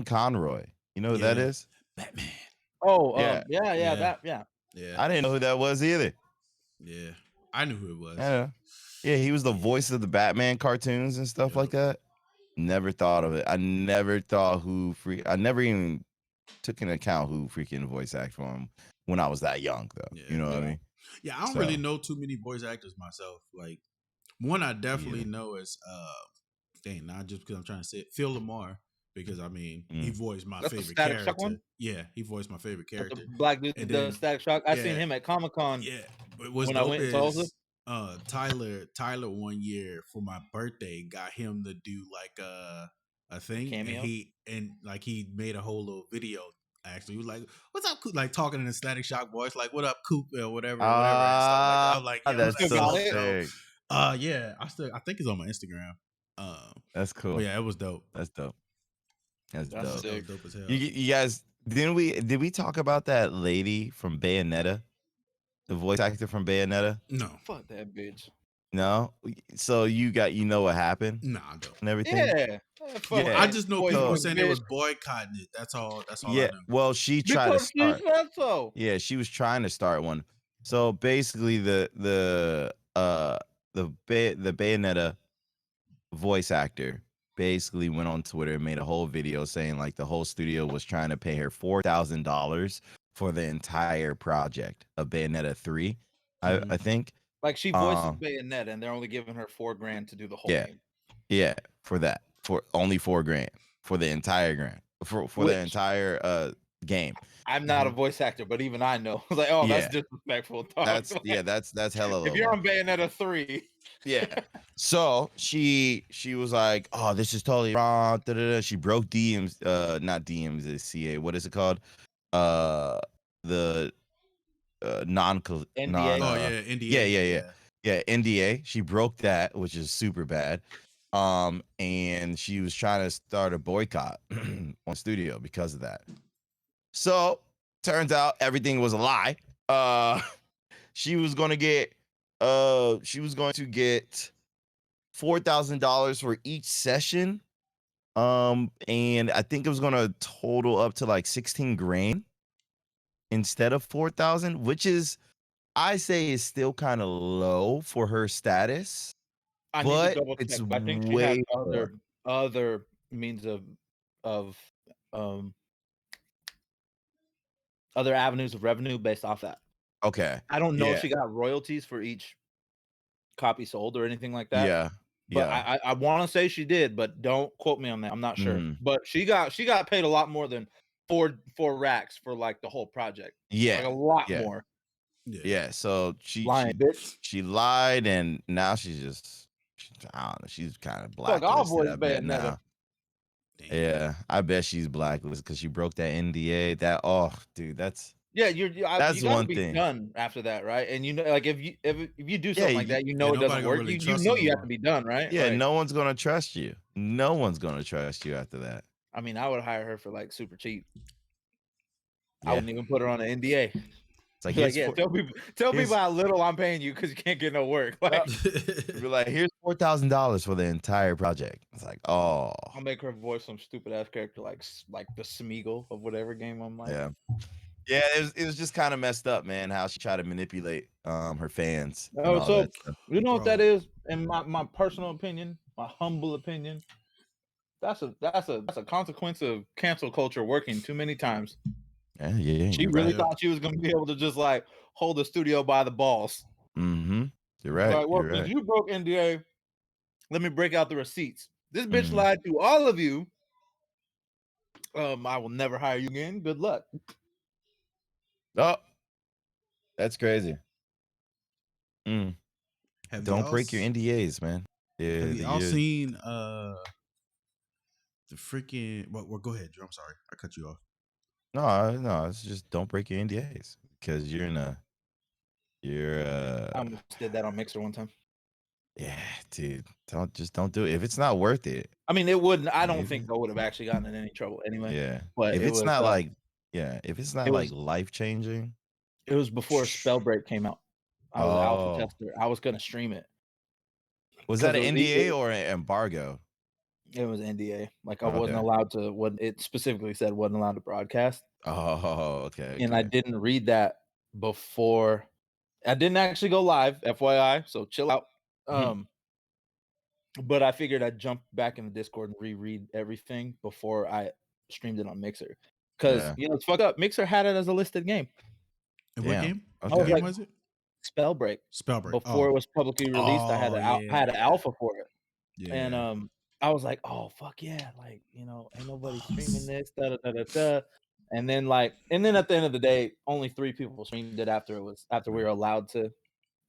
Conroy. You know who that is? Batman. Oh, Yeah. yeah. I didn't know who that was either. Yeah, I knew who it was. Yeah, he was the voice of the Batman cartoons and stuff like that. Never thought of it. I never thought I never even took into account who freaking voice acted for him when I was that young, though. Yeah. You know what I mean? Yeah, I don't really know too many voice actors myself. Like, one I definitely know is not just because I'm trying to say it, Phil Lamar, because I mean he voiced my favorite Static Shock character. one? Yeah, he voiced my favorite character. The black dude that does Static Shock. I seen him at Comic-Con. Yeah, but what's when dope I went to Tulsa. is Tyler 1 year for my birthday got him to do like a thing, cameo? and he made a whole little video. Actually, he was like, "What's up, Coop?" Like talking in a Static Shock voice, like, "What up, Coop?" or whatever, and stuff like that. I'm like, "Yo, that's so sick. Yeah, I think it's on my Instagram. That's cool. But yeah, it was dope. That's dope. That's dope. That was dope as hell. You guys, did we talk about that lady from Bayonetta? The voice actor from Bayonetta? No. Fuck that bitch. No? So you know what happened? Nah, I don't. And everything? Yeah. I just know people were saying they was boycotting it. That's all I know. Well, she tried to start. She said so. Yeah, she was trying to start one. So basically the Bayonetta voice actor basically went on Twitter and made a whole video saying like the whole studio was trying to pay her $4,000 for the entire project of Bayonetta 3. I think. Like she voices Bayonetta and they're only giving her $4,000 to do the whole game. Yeah, for that. For only $4,000 for the entire the entire game. I'm not a voice actor, but even I know. I was like, oh, that's disrespectful. Dog. That's hella low. If you're on Bayonetta 3. Yeah. So she was like, oh, this is totally wrong. She broke DMs, not DMs, it's CA. What is it called? The NDA. NDA. Yeah, NDA. She broke that, which is super bad. And she was trying to start a boycott on studio because of that. So turns out everything was a lie. She was going to get $4,000 for each session. And I think it was going to total up to like 16 grand instead of 4,000, which is, I say, is still kind of low for her status. I need to double check. I think she has other means of other avenues of revenue based off that. Okay. I don't know if she got royalties for each copy sold or anything like that. Yeah. But I want to say she did, but don't quote me on that. I'm not sure. But she got paid a lot more than four racks for like the whole project. Yeah. Like a lot more. Yeah. So she lied, and now she's I don't know, she's kind of blacklisted. I bet now. Yeah, I bet she's blacklisted because she broke that NDA. Dude, that's you one gotta be thing. Done after that, right? And you know, like if you do something like that, you know it doesn't work. Really you know you have to be done, right? Yeah, like, no one's gonna trust you. No one's gonna trust you after that. I mean, I would hire her for like super cheap. I wouldn't even put her on an NDA. It's like, tell people how little I'm paying you because you can't get no work. Like, be like, here's $4,000 for the entire project. It's like, oh, I'll make her voice some stupid ass character like the Smeagol of whatever game I'm like. Yeah, it was just kind of messed up, man. How she tried to manipulate her fans. Oh, so you know what that is? In my personal opinion, my humble opinion, that's a consequence of cancel culture working too many times. Yeah. She really thought she was gonna be able to just like hold the studio by the balls. Mm-hmm. You're right. Like, well, because you broke NDA, let me break out the receipts. This bitch lied to all of you. I will never hire you again. Good luck. Oh, that's crazy. Don't break your NDAs, man. Yeah, have y'all seen the freaking? Well, go ahead, Drew. I'm sorry, I cut you off. No, it's just don't break your NDAs because I almost did that on Mixer one time. Yeah, dude, don't do it if it's not worth it. I mean, it wouldn't. I don't think I would have actually gotten in any trouble anyway. Yeah, but if it's not like life changing. It was before Spellbreak came out. I was alpha tester. I was gonna stream it. Was that an NDA or an embargo? It was NDA. Like I Okay. wasn't allowed to. What it specifically said wasn't allowed to broadcast. Oh, okay. And I didn't read that before. I didn't actually go live, FYI. So chill out. But I figured I'd jump back in the Discord and reread everything before I streamed it on Mixer. Because it's fucked up. Mixer had it as a listed game. And what game? Okay. What game was it? Spellbreak. Before it was publicly released, I had an alpha for it. Yeah. And I was like, oh fuck yeah, like ain't nobody streaming this, da da da da da. And then at the end of the day, only 3 people streamed it after we were allowed to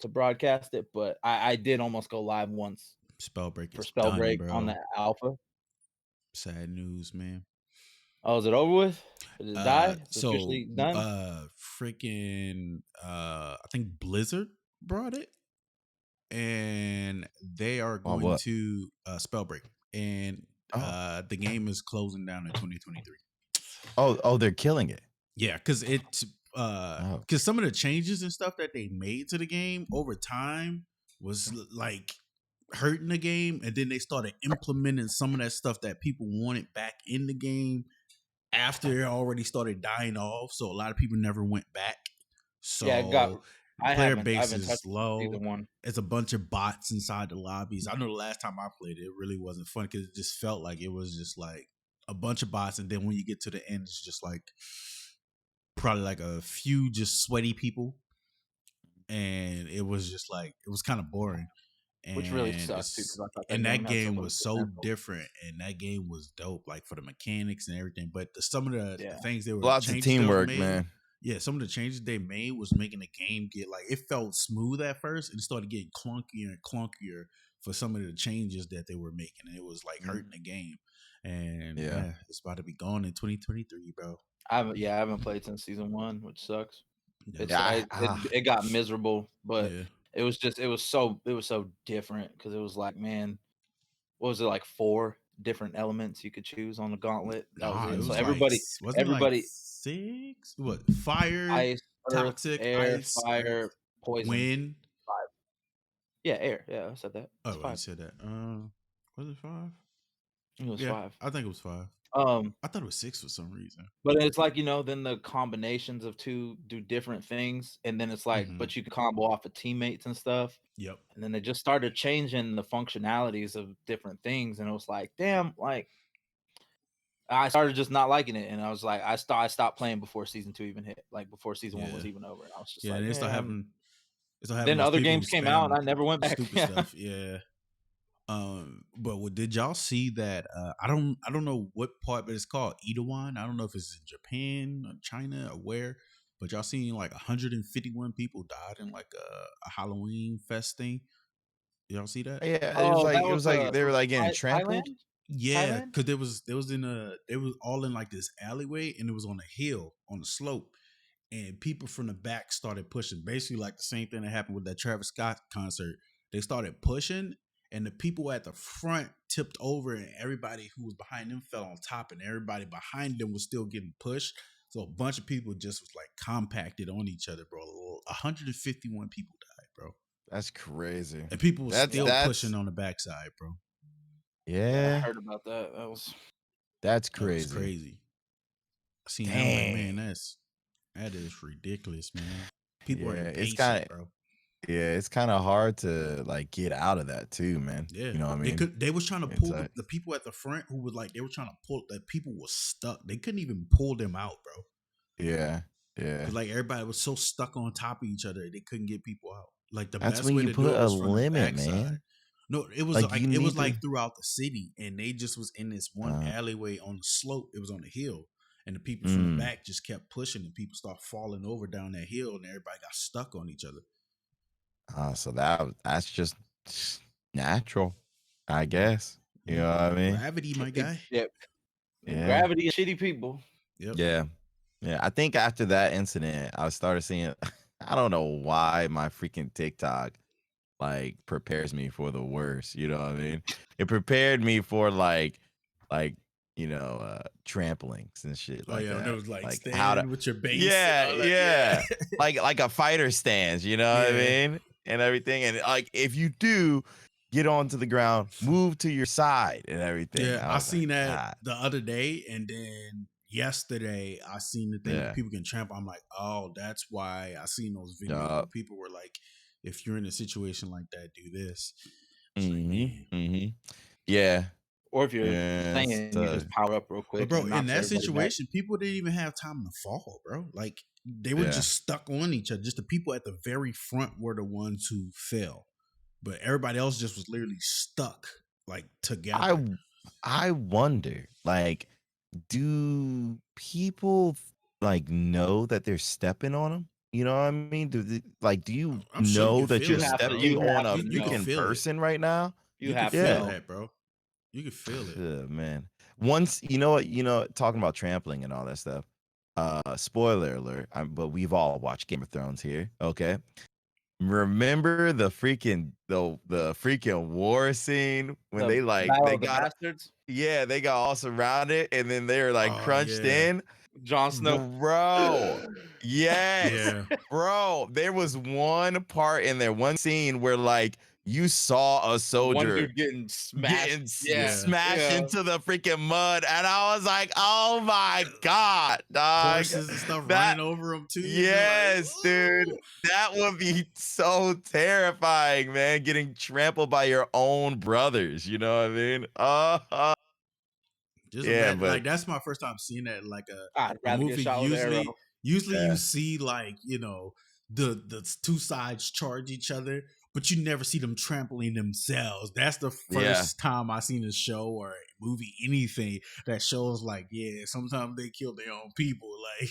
broadcast it. But I did almost go live once. Spellbreak for is Spellbreak done, on bro. the alpha. Sad news, man. Oh, is it over with? Did it die? Is it officially done? Freaking I think Blizzard brought it, and they are going to Spellbreak, and the game is closing down in 2023. Oh, they're killing it. Yeah, because because some of the changes and stuff that they made to the game over time was like hurting the game, and then they started implementing some of that stuff that people wanted back in the game after it already started dying off. So a lot of people never went back. So player base is low. It's a bunch of bots inside the lobbies. I know the last time I played it really wasn't fun because it just felt like it was just like a bunch of bots, and then when you get to the end, it's just like probably like a few just sweaty people, and it was just like it was kind of boring. Which really sucks too, because I thought that game was so different, and that game was dope, like for the mechanics and everything. But some of the things they were lots of teamwork, man. Yeah, some of the changes they made was making the game get like it felt smooth at first, and it started getting clunkier and clunkier for some of the changes that they were making. And it was like hurting the game. And yeah, it's about to be gone in 2023, bro. I haven't played since season 1, which sucks. It got miserable, but it was so different because it was like, man, what was it, like 4 different elements you could choose on the gauntlet? That was it. It was So like, everybody 6? What? Fire, ice, toxic, air, ice, fire, poison, wind. 5. Yeah, air. Yeah, I said that. Oh, you said that. Was it 5? It was 5. I think it was 5. I thought it was 6 for some reason. But it's like, then the combinations of 2 do different things, and then it's like, but you can combo off of teammates and stuff. Yep. And then they just started changing the functionalities of different things, and it was like, damn, like I started just not liking it, and I was like, I stopped playing before season 2 even hit, like before season 1 was even over. And I was just like, they start having. Then other games came out, and I never went back. Stupid stuff. Yeah. But did y'all see that? I don't know what part, but it's called Itaewon. I don't know if it's in Japan or China or where, but y'all seen like 151 people died in like a Halloween fest thing. Y'all see that? Yeah, it was like they were like getting trampled. Thailand? Yeah, because they was all in like this alleyway, and it was on a hill on a slope, and people from the back started pushing, basically like the same thing that happened with that Travis Scott concert. They started pushing, and the people at the front tipped over, and everybody who was behind them fell on top, and everybody behind them was still getting pushed. So a bunch of people just was like compacted on each other, bro. 151 people died, bro. That's crazy. And people were still pushing on the backside, bro. Yeah. I heard about that. That's crazy. That was crazy. I seen that, like, man, that is ridiculous, man. People are impatient, bro. Yeah, it's kind of hard to like get out of that too, man. Yeah, you know what I mean. They was trying to pull the people at the front who was like they were trying to pull. The people were stuck. They couldn't even pull them out, bro. Yeah. Like everybody was so stuck on top of each other, they couldn't get people out. Like that's when you put a limit, man. No, it was like it was like throughout the city, and they just was in this one alleyway on the slope. It was on the hill, and the people from the back just kept pushing, and people start falling over down that hill, and everybody got stuck on each other. So that's just natural, I guess. You know what I mean? Gravity, my guy. Yep. Yeah. Gravity and shitty people. Yep. Yeah. I think after that incident, I started seeing. I don't know why my freaking TikTok like prepares me for the worst. You know what I mean? It prepared me for like tramplings and shit. Like that. It was like stand how to, with your base. Yeah. like a fighter stance. You know what I mean? And everything. And like if you do get onto the ground, move to your side, and everything. Yeah, I seen like, that God. the other day, and then yesterday I seen the thing where Yeah. people can trample. I'm like, oh, that's why I seen those videos Yup. where people were like, if you're in a situation like that, do this. It's like, man. Yeah. Or if you're Yeah, saying, you just power up real quick. But bro, and in knocks that everybody back. situation, people didn't even have time to fall, bro. Like they were Yeah. just stuck on each other. Just the people at the very front were the ones who fell, but everybody else just was literally stuck, like together. I wonder, like, do people like know that they're stepping on them? You know what I mean? Do you I'm sure you know can that feel you're that, bro. stepping on a You can freaking feel it. person right now? You You can have to feel know. that, bro. You can feel it. Yeah, man. Once you know what, talking about trampling and all that stuff. Spoiler alert. But we've all watched Game of Thrones here. Okay. Remember the freaking war scene when The they Battle of the got Bastards. they got all surrounded and then they were like Oh, crunched yeah. in. Jon Snow. Bro. Yes. Yeah. Bro, there was one part in there, one scene where like you saw a One soldier dude getting smashed. smashed into the freaking mud, and I was like, "Oh my god, dog!" Horses and stuff running over them too. Yes, dude, that would be so terrifying, man. Getting trampled by your own brothers. You know what I mean? Just Yeah, imagine, but like that's my first time seeing that in like I'd a rather get movie. shot with an arrow. Usually Yeah. you see like the two sides charge each other, but you never see them trampling themselves. That's the first time I seen a show or a movie, anything that shows like, yeah, sometimes they kill their own people, like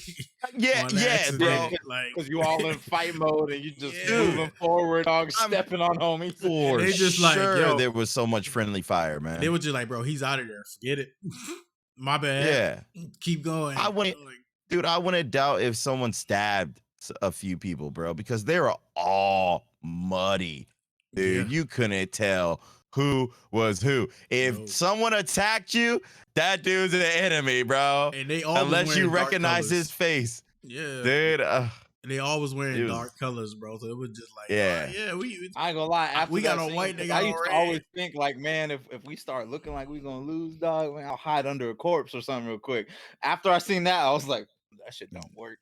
on accident, bro. like Because you all in fight mode and you just Yeah. moving forward, dog, stepping on homies. For they just like, sure, yo, there was so much friendly fire, man. they were just like, bro, he's out of there. Forget it. My bad. Yeah, Keep going. I wouldn't, dude. I wouldn't doubt if someone stabbed a few people, bro, because they were all muddy, dude. Yeah. You couldn't tell who was who. If No. someone attacked you, that dude's an enemy, bro. And they all Unless you wearing dark recognize his colors. face, Yeah, dude. they always wearing it was- dark colors, bro. So it was just like, Yeah. yeah, we I ain't gonna lie. After we got that on scene, white, they 'cause got I on used to red. always think like, man, if we start looking like we gonna lose, dog, man, I'll hide under a corpse or something real quick. After I seen that, I was like, that shit don't work.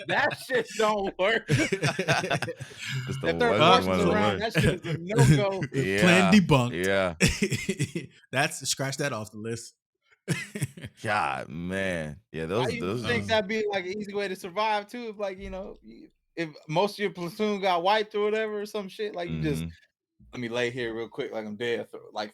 that shit don't work. Just If there are wasn't horses one of the around, words. that shit is a no-go. Plan debunked. Yeah. That's scratch that off the list. God, man. Yeah, I those used to think that'd be like an easy way to survive too. If like, if most of your platoon got wiped or whatever or some shit, like you just let me lay here real quick, like I'm dead,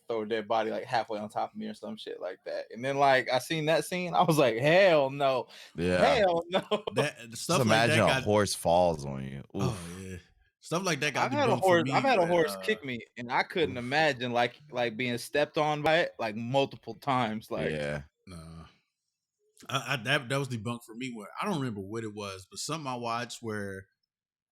throw a dead body like halfway on top of me or some shit like that. And then like I seen that scene, I was like, hell no, hell no. That stuff just like imagine that a got, horse falls on you. Oof. oh yeah, stuff like that got I've had a debunked horse. for me. I've had a when, horse kick me, and I couldn't imagine like being stepped on by it like multiple times. Like, Yeah. Nah. That was debunked for me. Where I don't remember what it was, but something I watched where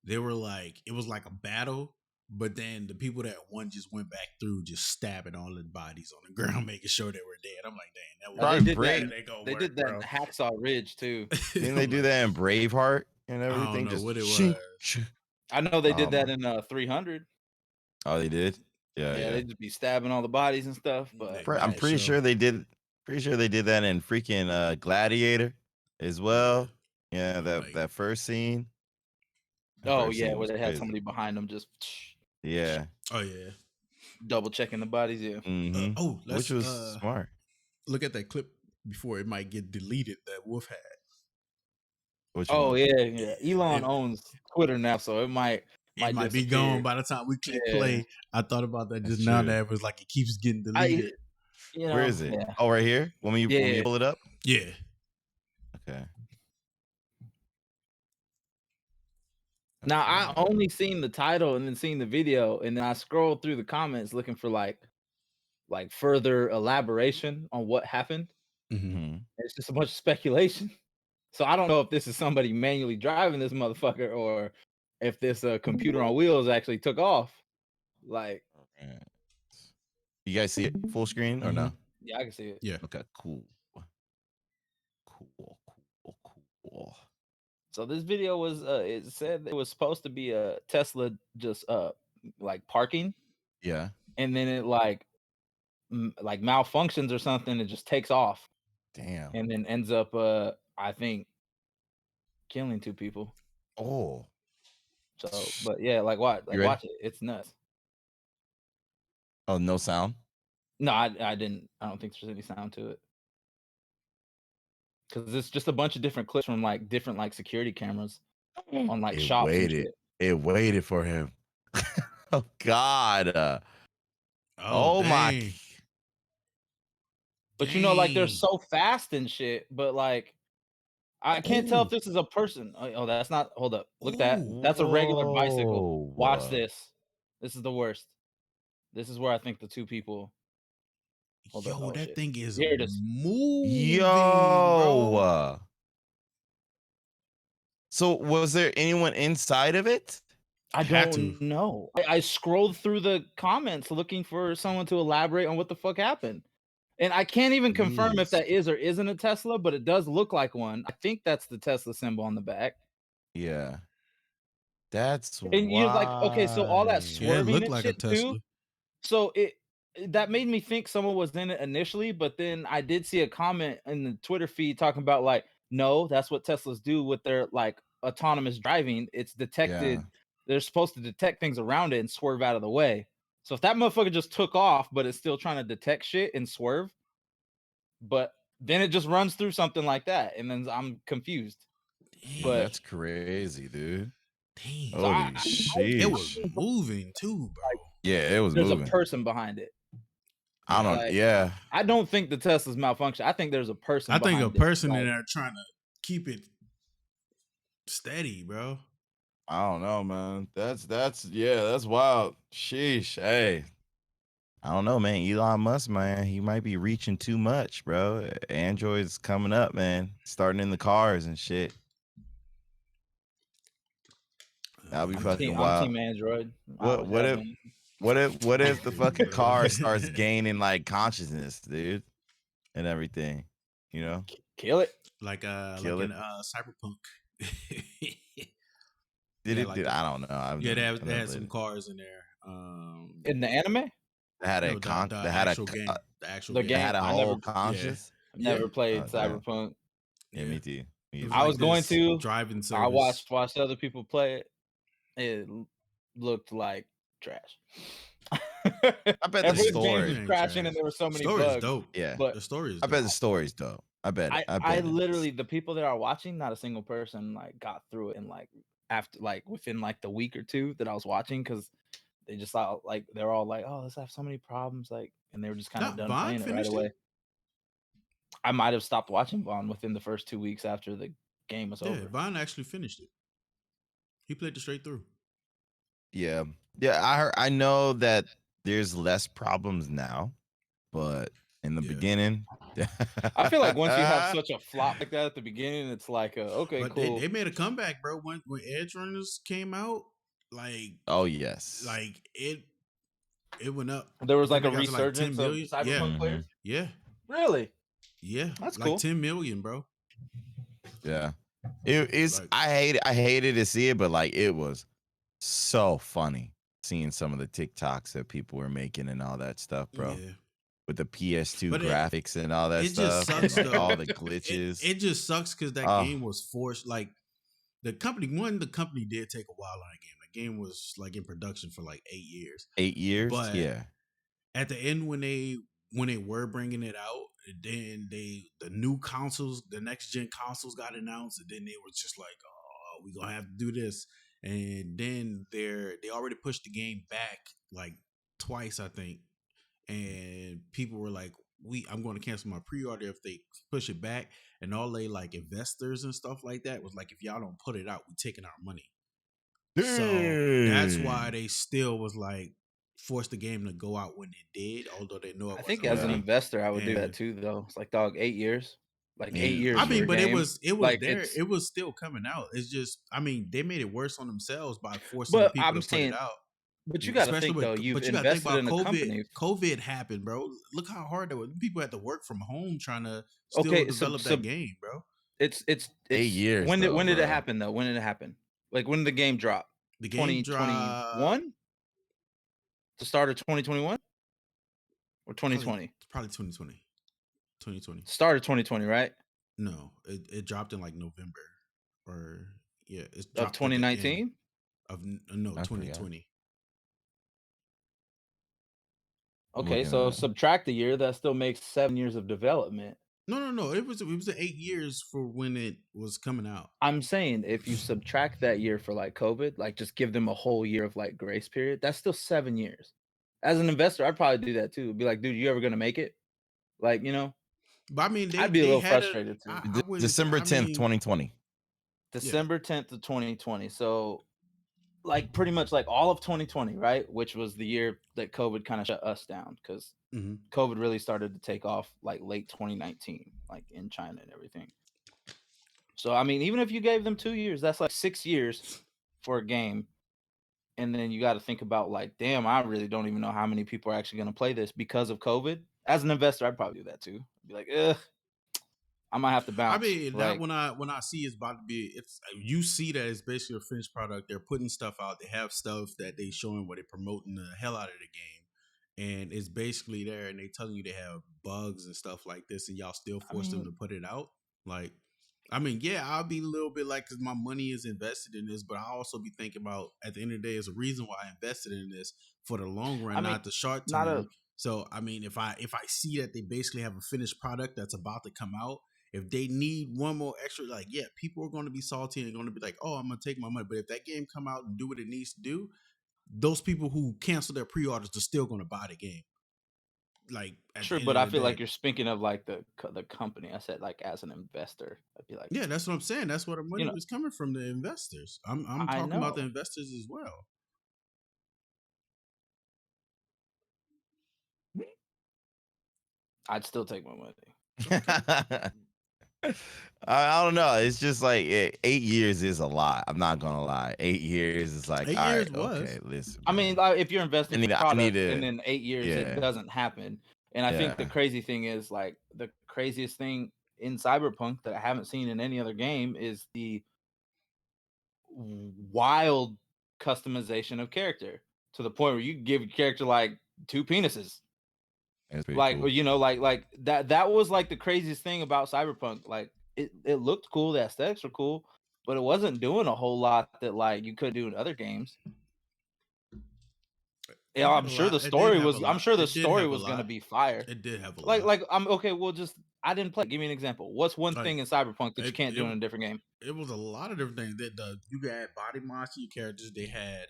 they were like, it was like a battle, but then the people that won just went back through, just stabbing all the bodies on the ground, making sure they were dead. I'm like, dang, that was they did Brave. that. They did that in Hacksaw Ridge too. Didn't they do that in Braveheart and I everything? don't know what it shing, was. shing. I know they did Oh, that my- in 300. Oh, they did? Yeah. They just be stabbing all the bodies and stuff. But I'm pretty sure they did. Pretty sure they did that in freaking Gladiator as well. Yeah, that first scene. where they had somebody behind them just Yeah. Oh yeah. double checking the bodies. Yeah. Let's, which was smart. Look at that clip before it might get deleted that Wolf had. Which one? one? Yeah. Elon owns Twitter now, so it might be gone by the time we click play. I thought about that just now. That it was like it keeps getting deleted. Where is it? Oh, right here. When you pull it up. Yeah. Okay. Now I only seen the title and then seen the video, and then I scrolled through the comments looking for like further elaboration on what happened. Mm-hmm. It's just a bunch of speculation. So I don't know if this is somebody manually driving this motherfucker or if this computer on wheels actually took off. Like, you guys see it full screen or no? Yeah, I can see it. Yeah. Okay. Cool. So this video was it said it was supposed to be a Tesla just like parking, Yeah. and then it like malfunctions or something. It just takes off, Damn. and then ends up I think killing 2 people. Oh. So, but yeah, like watch You ready? it. It's nuts. Oh, no sound. No, I didn't. I don't think there's any sound to it. Because it's just a bunch of different clips from like different like security cameras on like It shops and waited. shit. It waited for him. Oh God. Oh, my. dang. But you know, like they're Dang. so fast and shit. But like I can't tell if Ooh. this is a person. Oh, that's not. Hold up. Look that. Ooh. That's a regular bicycle. Watch Whoa. this. This is the worst. This is where I think the 2 people. Hold up. Yo, Oh that shit. thing is Here it is. moving, bro. Yo. So was there anyone inside of it? I Had to. don't know. I scrolled through the comments looking for someone to elaborate on what the fuck happened. And I can't even confirm if Jeez. that is or isn't a Tesla, but it does look like one. I think that's the Tesla symbol on the back. Yeah. That's And you're like, okay, so all that why. Yeah, it swerving looked and like a shit Tesla. too. So that made me think someone was in it initially, but then I did see a comment in the Twitter feed talking about like, no, that's what Teslas do with their like autonomous driving. It's detected. Yeah. They're supposed to detect things around it and swerve out of the way. So if that motherfucker just took off, but it's still trying to detect shit and swerve, but then it just runs through something like that, and then I'm confused. Dang. But That's crazy, dude. Dang. so Holy It sheesh. was moving too, bro. Yeah, it was there's moving. a person behind it. I don't. Like, Yeah. I don't think the Tesla's malfunction. I think there's a person. I think a behind person it. in Like, there trying to keep it steady, bro. I don't know, man. That's wild. Sheesh. Hey. I don't know, man. Elon Musk, man, he might be reaching too much, bro. Android's coming up, man. Starting in the cars and shit. That'll be fucking I'm wild. team Android. I What always what have if been. what if the fucking car starts gaining like consciousness, dude, and everything? You know? Kill it. Like Kill in it. Cyberpunk. Did Yeah, it? like Did the- I don't know. I've Yeah, never, they had played some it. cars in there. In the anime? They had a No, con. the They had a actual game. The actual The game. They had game. a I whole never conscious. never played Oh, damn. Cyberpunk. Yeah, me too. It was I like was going this to. driving service. I watched other people play it. It looked like trash. I bet the Every game story. was Ain't crashing trash. and there were so many Story is bugs. dope. Yeah. But The story is I dope. bet the story's dope. I bet it. I it is. literally, the people that are watching, not a single person like got through it in like after like within like the week or 2 that I was watching, because they just thought like they're all like, oh, this have so many problems, like, and they were just kind of done Vaughn playing it right finished away. it? I might have stopped watching Vaughn within the first 2 weeks after the game was Yeah, over. Vaughn actually finished it. He played it straight through. Yeah. I know that there's less problems now, but in the beginning, I feel like once you have such a flop like that at the beginning, it's like, okay, But cool. they made a comeback, bro. When Edge Runners came out, like, oh yes, like it went up. There was I like a think they got to, like, 10 resurgence of million. Cyberpunk Mhm. players. Yeah, Really? yeah. That's like cool. 10 million, bro. yeah. It's Like- I hated to see it, but like it was so funny seeing some of the TikToks that people were making and all that stuff, bro. Yeah. With the PS2 But graphics and all that it just stuff, sucks, and, like, though. all the glitches. It just sucks because that Oh. game was forced. Like the company did take a while on the game. The game was like in production for like 8 years. 8 years, But yeah. at the end, when they were bringing it out, then the new consoles, the next gen consoles got announced, and then they were just like, "Oh, we gonna have to do this." And then they already pushed the game back like twice, I think. And people were like, I'm going to cancel my pre-order if they push it back. And all they like investors and stuff like that was like, if y'all don't put it out, we taking our money. So that's why they still was like forced the game to go out when it did, although they know it I think wasn't as an ready. investor, I would do And- that too, though. It's like, dog, 8 years, like 8 Yeah. years. I for mean, a but game. it was like, there. it's- It was still coming out. It's just, I mean, they made it worse on themselves by forcing the But people I'm to saying, put it out. but you got to Especially think with- though, you've but you gotta think invested in a about company. COVID happened, bro. Look how hard that was. People had to work from home trying to still Okay, develop that game, bro. It's 8 years. When did bro. it happen though? When did it happen? Like when did the game drop? The game dropped 2021? The start of 2021 or 2020? Probably 2020. 2020. Start of 2020, right? No, it dropped in like November or it's Of dropped at the end 2019? of I forgot. 2020. Okay, so subtract a year, that still makes 7 years of development. No. It was 8 years for when it was coming out. I'm saying if you subtract that year for like COVID, like just give them a whole year of like grace period, that's still 7 years. As an investor, I'd probably do that too. Be like, dude, you ever gonna make it? Like, you know, But I mean, I'd be a they little had frustrated too. I wouldn't. December I 10th, mean, 2020. December 10th of 2020. So like pretty much like all of 2020, right? Which was the year that COVID kind of shut us down because mhm. COVID really started to take off like late 2019, like in China and everything. So I mean, even if you gave them 2 years, that's like 6 years for a game. And then you got to think about like, damn, I really don't even know how many people are actually going to play this because of COVID. As an investor, I'd probably do that too. I'd be like, ugh, I might have to bounce. I mean, like, that when I see it's about to be, it's you see that it's basically a finished product. They're putting stuff out. They have stuff that they showing where they're promoting the hell out of the game, and it's basically there, and they telling you they have bugs and stuff like this, and y'all still force them to put it out. Like, I mean, yeah, I'll be a little bit like, because my money is invested in this, but I also be thinking about at the end of the day, there's a reason why I invested in this for the long run, not the short term. So, I mean, if I see that they basically have a finished product that's about to come out, if they need one more extra, like, yeah, people are going to be salty and they're going to be like, oh, I'm going to take my money. But if that game come out and do what it needs to do, those people who cancel their pre-orders are still going to buy the game. Like, true, but I feel like you're speaking of like the company. I said like as an investor, I'd be like, yeah, that's what I'm saying. That's where the money was coming from, the investors. I'm talking about the investors as well. I'd still take my money. I don't know. It's just like 8 years is a lot. I'm not gonna lie. 8 years is like 8 all years right. was. Okay, listen. I mean, like, if you're investing in the product to, and in 8 years it doesn't happen, and I think the crazy thing is like the craziest thing in Cyberpunk that I haven't seen in any other game is the wild customization of character to the point where you can give your character like 2 penises. Like, cool. you know, like that was like the craziest thing about Cyberpunk. Like it looked cool, the aesthetics were cool, but it wasn't doing a whole lot that like you could do in other games. Yeah, I'm sure the story was going to be fire. It did have a lot. lot. Like I'm okay, well just I didn't play. Give me an example. What's one thing in Cyberpunk that you can't do in a different game? It was a lot of different things. That you could add body mods to your characters. They had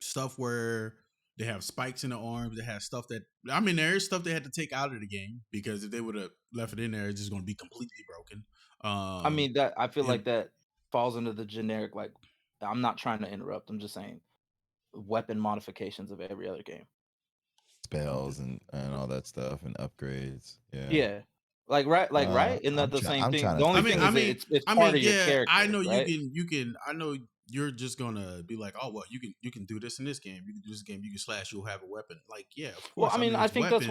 stuff where they have spikes in the arms. They have stuff that, I mean, there is stuff they had to take out of the game because if they would have left it in there, it's just going to be completely broken. I mean, that I feel like that falls into the generic, like, I'm not trying to interrupt. I'm just saying weapon modifications of every other game. Spells and all that stuff and upgrades. Yeah. Yeah. Like right? Isn't that the same thing? The only thing is it's part of your character. I know right? you can I know you're just gonna be like, oh well, you can do this in this game. You can do this game. You can slash. You'll have a weapon. Like, yeah, of course. Well, I mean, I think weapons,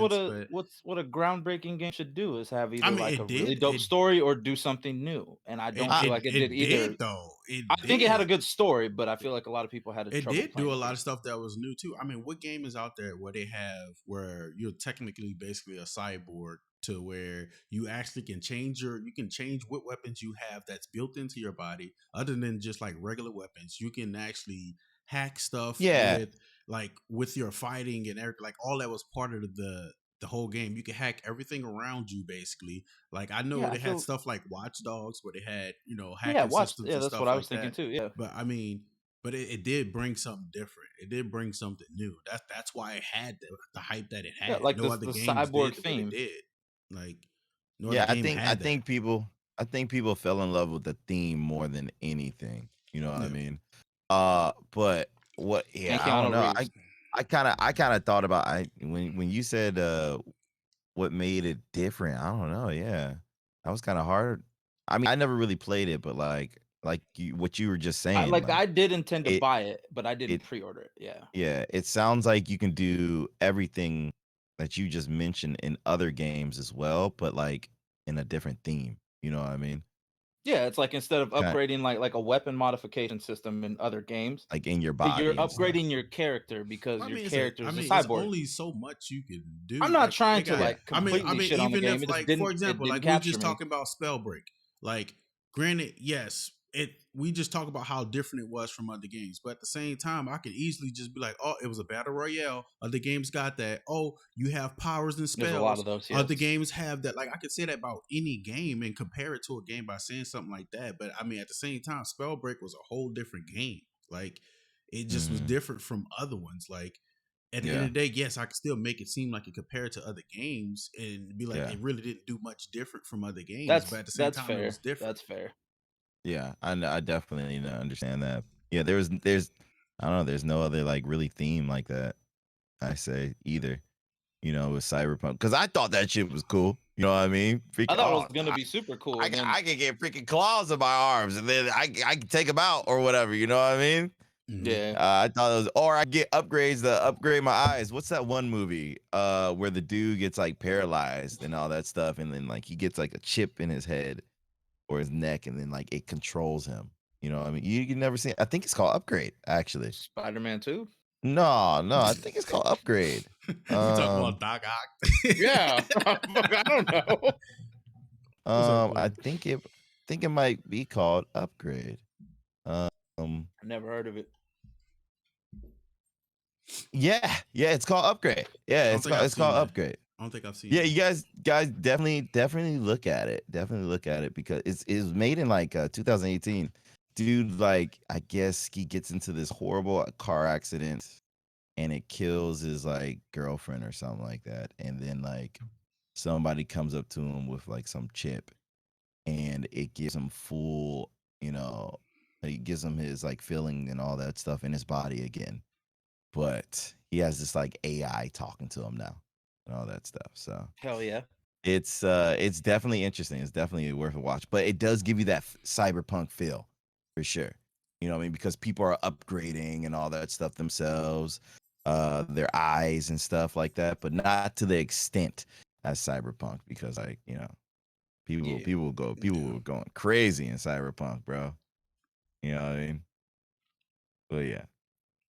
that's what a groundbreaking game should do is have either like a really dope story or do something new. And I don't feel like it did either. I think it had a good story, but I feel like a lot of people had it did do a lot of stuff that was new too. I mean, what game is out there where they have where you're technically basically a cyborg to where you actually can change what weapons you have that's built into your body other than just like regular weapons. You can actually hack stuff with your fighting and everything. Like all that was part of the whole game. You can hack everything around you basically. Like I know they had stuff like Watch Dogs where they had, hacking systems and that's stuff what I was like thinking too. Yeah. But I mean, it did bring something different. It did bring something new. That's why it had the hype that it had. Yeah, like no other games cyborg did theme. It did. Like, I think people fell in love with the theme more than anything. You know what I mean? But what? Yeah, I don't know. I kind of thought about when you said what made it different. I don't know. Yeah, that was kind of hard. I mean, I never really played it, but what you were just saying. I did intend to buy it, but I didn't pre-order it. Yeah. Yeah, it sounds like you can do everything that you just mentioned in other games as well, but like in a different theme. You know what I mean? Yeah, it's like instead of upgrading like a weapon modification system in other games, like in your body. you're upgrading your character because your character is a cyborg. It's only so much you can do. I'm not trying to like completely shit on the game. If, like, for example, like we're just talking about Spellbreak. Like, granted, yes, we just talk about how different it was from other games, but at the same time, I could easily just be like, oh, it was a battle royale. Other games got that. Oh, you have powers and spells. There's a lot of those. Yes. Other games have that. Like, I could say that about any game and compare it to a game by saying something like that. But I mean, at the same time, Spellbreak was a whole different game. Like, it just was different from other ones. Like, at the end of the day, yes, I can still make it seem like it compared to other games and be like, it really didn't do much different from other games. But at the same time, fair. It was different. That's fair. Yeah, I definitely understand that. Yeah, there's I don't know, there's no other like really theme like that, I say, either. You know, with Cyberpunk, because I thought that shit was cool. You know what I mean? I thought it was gonna be super cool. I can get freaking claws in my arms, and then I can take them out or whatever. You know what I mean? Yeah. I thought it was, or I get upgrades to upgrade my eyes. What's that one movie where the dude gets like paralyzed and all that stuff, and then like he gets like a chip in his head or his neck, and then like it controls him. You know what I mean? You never seen it. I think it's called Upgrade, actually. Spider-Man 2? No, I think it's called Upgrade. You talking about Doc Ock? Yeah. I don't know. I think it might be called Upgrade. I never heard of it. Yeah, it's called Upgrade. Yeah, it's called Upgrade. I don't think I've seen. Yeah, you guys definitely look at it. Definitely look at it because it was made in like 2018. Dude, like I guess he gets into this horrible car accident and it kills his like girlfriend or something like that. And then like somebody comes up to him with like some chip and it gives him full, you know, it gives him his like feeling and all that stuff in his body again. But he has this like AI talking to him now and all that stuff. So hell yeah. It's definitely interesting. It's definitely worth a watch. But it does give you that cyberpunk feel for sure. You know what I mean? Because people are upgrading and all that stuff themselves, their eyes and stuff like that, but not to the extent as cyberpunk because like, you know, people were going crazy in cyberpunk, bro. You know what I mean? But yeah.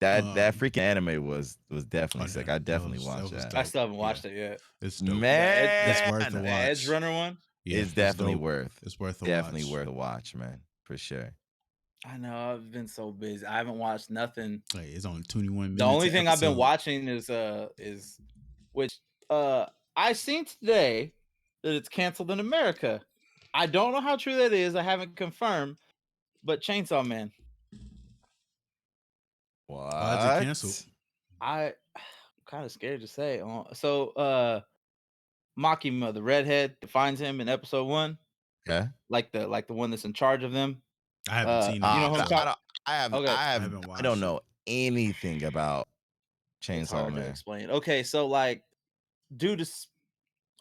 That freaking anime was definitely sick. I definitely watched that. I still haven't watched it yet. It's dope. Man, it's worth the watch. Edge Runner one? Yeah, it's definitely worth. It's worth the definitely watch. worth a watch, man, for sure. I know I've been so busy. I haven't watched nothing. Hey, it's only 21 minutes. The only thing I've been watching is which I seen today that it's canceled in America. I don't know how true that is. I haven't confirmed, but Chainsaw Man. What? Why's it canceled? I'm kind of scared to say. So Makima, the redhead, finds him in episode 1. Okay. Like the one that's in charge of them. I haven't seen it. You know who I'm talking? I don't know anything about Chainsaw Man. To explain. Okay, so like, dude,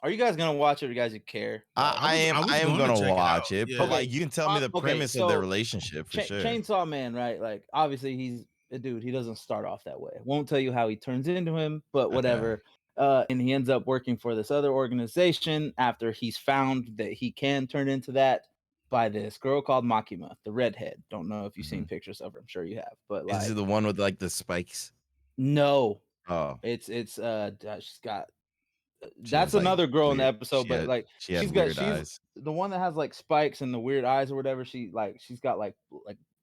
are you guys gonna watch it? Or you guys care? I am gonna watch it, but like, you can tell me the premise of their relationship for sure. Chainsaw Man, right? Like, obviously he's a dude. He doesn't start off that way. Won't tell you how he turns into him, but whatever. And he ends up working for this other organization after he's found that he can turn into that by this girl called Makima, the redhead. Don't know if you've seen pictures of her. I'm sure you have. But like, is it the one with like the spikes? No. Oh, it's she's got. That's another girl in the episode, but like she's the one that has like spikes and the weird eyes or whatever. She's got like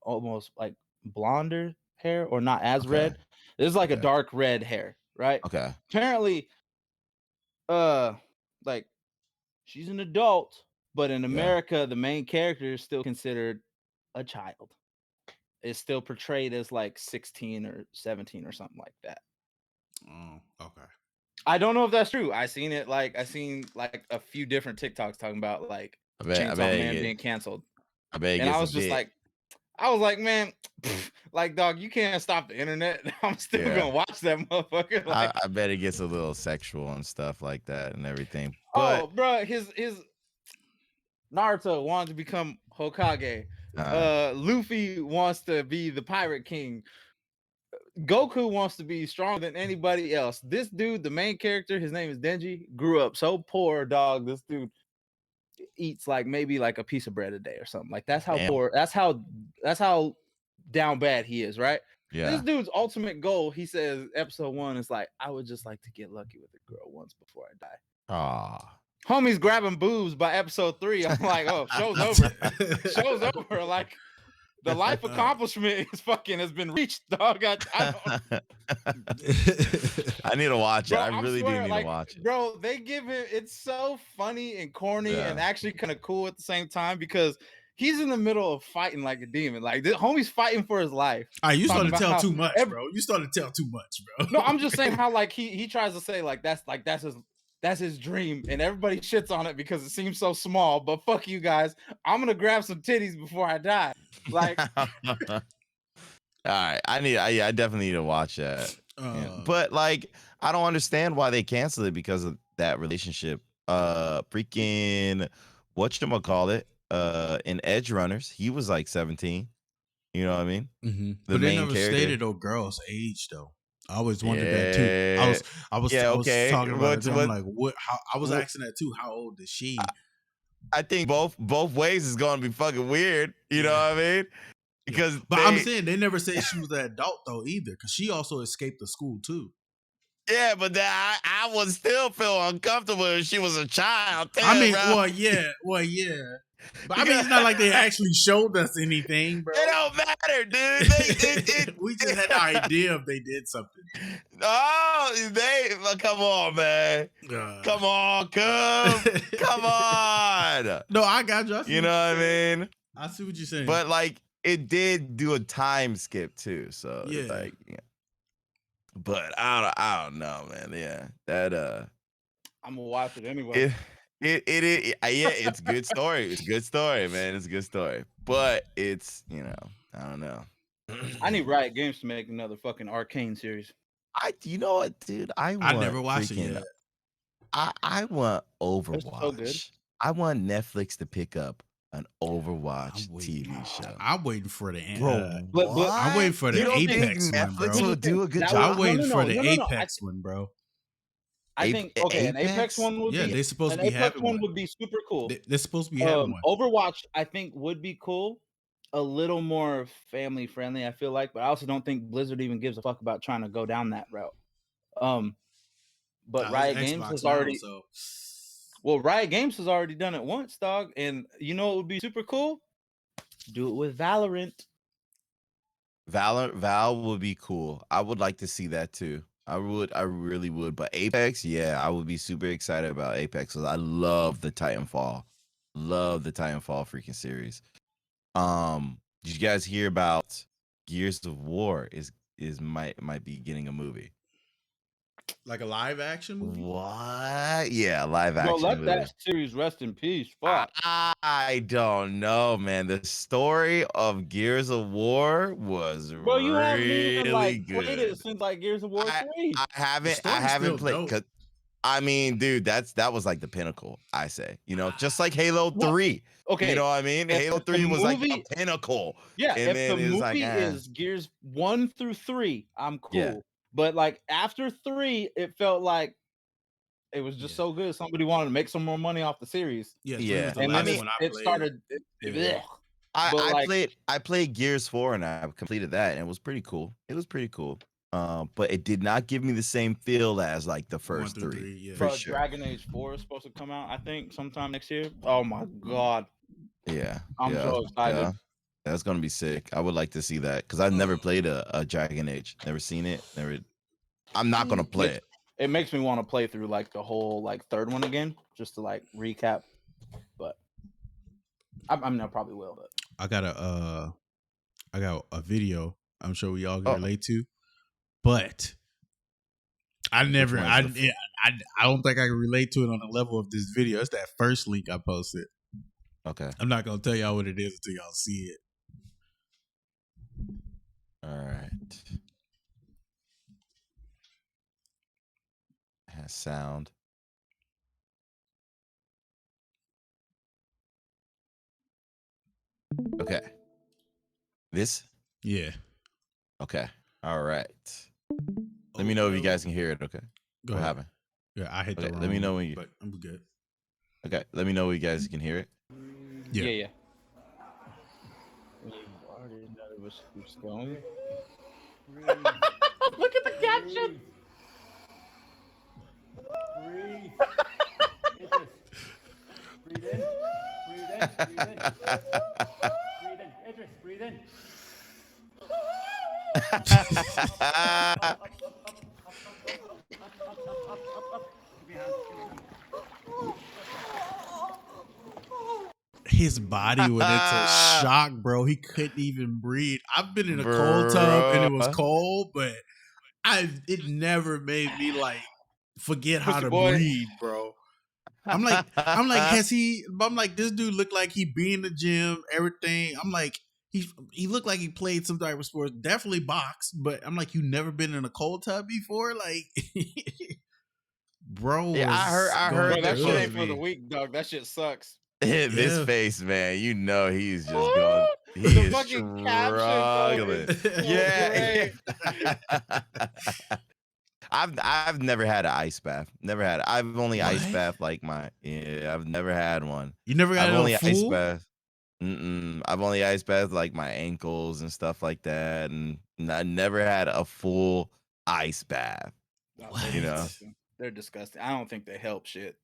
almost like blonder hair or not as red. There's like a dark red hair, right? Okay. Apparently, like she's an adult, but in America, the main character is still considered a child. It's still portrayed as like 16 or 17 or something like that. Oh, okay. I don't know if that's true. I seen like a few different TikToks talking about like Chainsaw Man being canceled. And I was just like, man, like, dog, you can't stop the internet. I'm still gonna watch that motherfucker. Like, I bet it gets a little sexual and stuff like that and everything. But bro, his Naruto wanted to become Hokage. Luffy wants to be the Pirate King. Goku wants to be stronger than anybody else. This dude, the main character, his name is Denji, grew up so poor, dog. This dude, eats like maybe like a piece of bread a day or something. Like that's how Damn. poor. That's how down bad he is, right? Yeah. This dude's ultimate goal, he says, episode 1 is like, I would just like to get lucky with a girl once before I die. Ah. Homie's grabbing boobs by episode 3. I'm like, oh, show's over. Show's over. Like, the life accomplishment has been reached, dog. I need to watch it. Bro, I really do need to watch it. Bro, they give him, it's so funny and corny and actually kind of cool at the same time because he's in the middle of fighting like a demon. Like, this homie's fighting for his life. All right, you started to tell too much, bro. You started to tell too much, bro. No, I'm just saying how like he tries to say like that's his dream, and everybody shits on it because it seems so small. But fuck you guys, I'm gonna grab some titties before I die. Like, all right, I definitely need to watch that. But like, I don't understand why they canceled it because of that relationship. Freaking whatchamacallit, in Edge Runners, he was like 17. You know what I mean? Mm-hmm. The but they main never character. stated a girl's age though. I always wondered that too. I was talking about it. I'm like, what? I was asking that too. How old is she? I think both ways is going to be fucking weird. You know what I mean? Because, but I'm saying they never said she was an adult though either, because she also escaped the school too. Yeah, but I would still feel uncomfortable if she was a child. Damn, I mean, bro. well, yeah. But I mean, it's not like they actually showed us anything, bro. It don't matter, dude. We just had an idea if they did something. Oh, come on, man. Come on. No, I got you. You know what I mean? I see what you're saying. But like, it did do a time skip too, so yeah. It's like, yeah. But I don't know, man. Yeah, that I'm gonna watch it anyway. Yeah, it's a good story. It's a good story, man. It's a good story. But it's, I don't know. I need Riot Games to make another fucking Arcane series. You know what, dude? I never watched it yet. I want Overwatch. It's so good. I want Netflix to pick up an Overwatch TV show. I'm waiting for the I'm waiting for the Apex one, bro. Netflix will do a good job. I'm waiting for the Apex one, bro. I think an Apex one would be. Yeah, they're supposed to be Apex having one. Would be super cool. They're supposed to be having one. Overwatch, I think, would be cool. A little more family friendly, I feel like, but I also don't think Blizzard even gives a fuck about trying to go down that route. But Riot Games has already. Well, Riot Games has already done it once, dog, and you know what would be super cool? Do it with Valorant. Val would be cool. I would like to see that too. I really would. But Apex, yeah, I would be super excited about Apex because I love the Titanfall. Love the Titanfall freaking series. Did you guys hear about Gears of War might be getting a movie? Like a live action movie? What? Yeah, live action. Bro, let movie. that series rest in peace. Fuck. I don't know, man. The story of Gears of War was you haven't even good. Played it since like Gears of War 3. I haven't played. I mean, dude, that was like the pinnacle. I say, just like Halo 3. Okay, you know what I mean? Halo 3 was like the pinnacle. Yeah, and if the movie is Gears 1 through 3, I'm cool. Yeah. But like after 3, it felt like it was just so good. Somebody wanted to make some more money off the series. Yeah. And I mean, it started. I played Gears 4 and I completed that, and it was pretty cool. But it did not give me the same feel as like the first 3. For sure. Dragon Age 4 is supposed to come out, I think, sometime next year. Oh my god. Yeah. I'm so excited. Yeah. That's gonna be sick. I would like to see that because I've never played a Dragon Age. Never seen it. I'm not gonna play it. It makes me want to play through like the whole like third one again, just to like recap. But I mean, I probably will. But I got a video. I'm sure we all can relate to, but I don't think I can relate to it on the level of this video. It's that first link I posted. Okay. I'm not gonna tell y'all what it is until y'all see it. All right. It has sound. Okay. This? Yeah. Okay. All right. Let me know if you guys can hear it. Okay. Go what ahead. happened? Yeah, I hit the wrong. Let me know when you. But I'm good. Okay, let me know you guys can hear it. Yeah. We already know it was who's going. Look at the caption. Breathe. Idris. Breathe in. Breathe in. Breathe in. Breathe in. Idris, breathe in. His body went into shock, bro. He couldn't even breathe. I've been in a cold tub and it was cold, but it never made me like forget how to breathe, bro. I'm like, I'm like, this dude looked like he be in the gym, everything. I'm like, he looked like he played some type of sport, definitely box, but I'm like, you never been in a cold tub before, like, bro. Yeah, I heard bro, that shit ain't for the weak, dog. That shit sucks. This face, man. You know he's just going. He is struggling. Yeah. I've never had an ice bath. Never had it. I've only ice bath like I've never had one. You never got only ice full? bath. I've only ice bath like my ankles and stuff like that, and I never had a full ice bath. You know, they're disgusting. I don't think they help shit.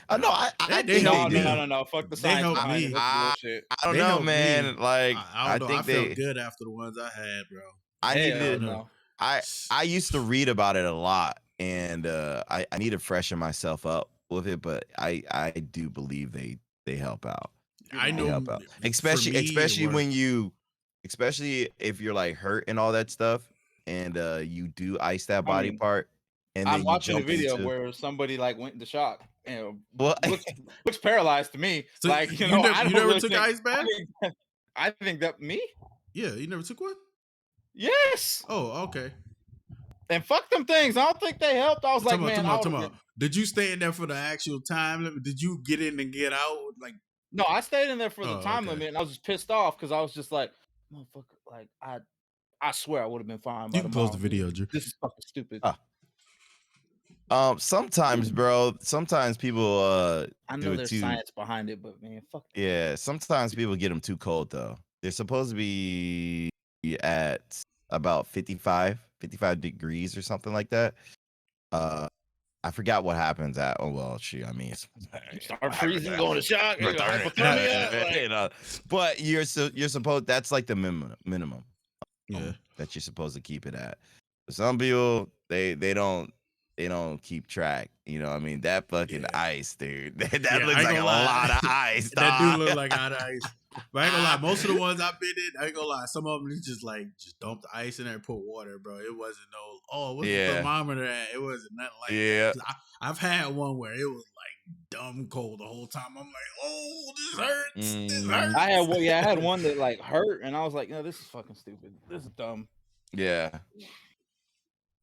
No, I think no. Fuck the science behind it. I don't know, man. Like I think I felt good after the ones I had, bro. I used to read about it a lot, and I need to freshen myself up with it, but I do believe they help out. I know, they help out, especially if you're like hurt and all that stuff, and you do ice that body part. And I'm then watching a video where somebody like went into shock and looks paralyzed to me. So like you never took ice bath? I think that me. Yeah, you never took one. Yes. Oh, okay. And fuck them things. I don't think they helped. I was like, man, did you stay in there for the actual time limit? Did you get in and get out? Like, no, I stayed in there for the time limit, and I was just pissed off because I was just like, motherfucker, like I swear I would have been fine. You can close the video, Drew. This is fucking stupid. Sometimes, bro. Sometimes people I know there's science behind it, but man, fuck. Yeah, sometimes people get them too cold though. They're supposed to be at about 55 degrees or something like that. I forgot what happens at. Oh well, shoot. I mean, start freezing, going to shock, but you're supposed. That's like the minimum. Yeah, that you're supposed to keep it at. Some people they don't keep track. You know what I mean? That fucking ice, dude. That looks like a lot of ice. That do look like a lot of ice. But I ain't gonna lie, most of the ones I've been in, I ain't gonna lie, some of them is just dump the ice in there and put water, bro. It wasn't what's the thermometer at? It wasn't nothing like that. I've had one where it was like dumb cold the whole time. I'm like, this hurts. This hurts. I had one that like hurt, and I was like, no, this is fucking stupid. This is dumb. Yeah.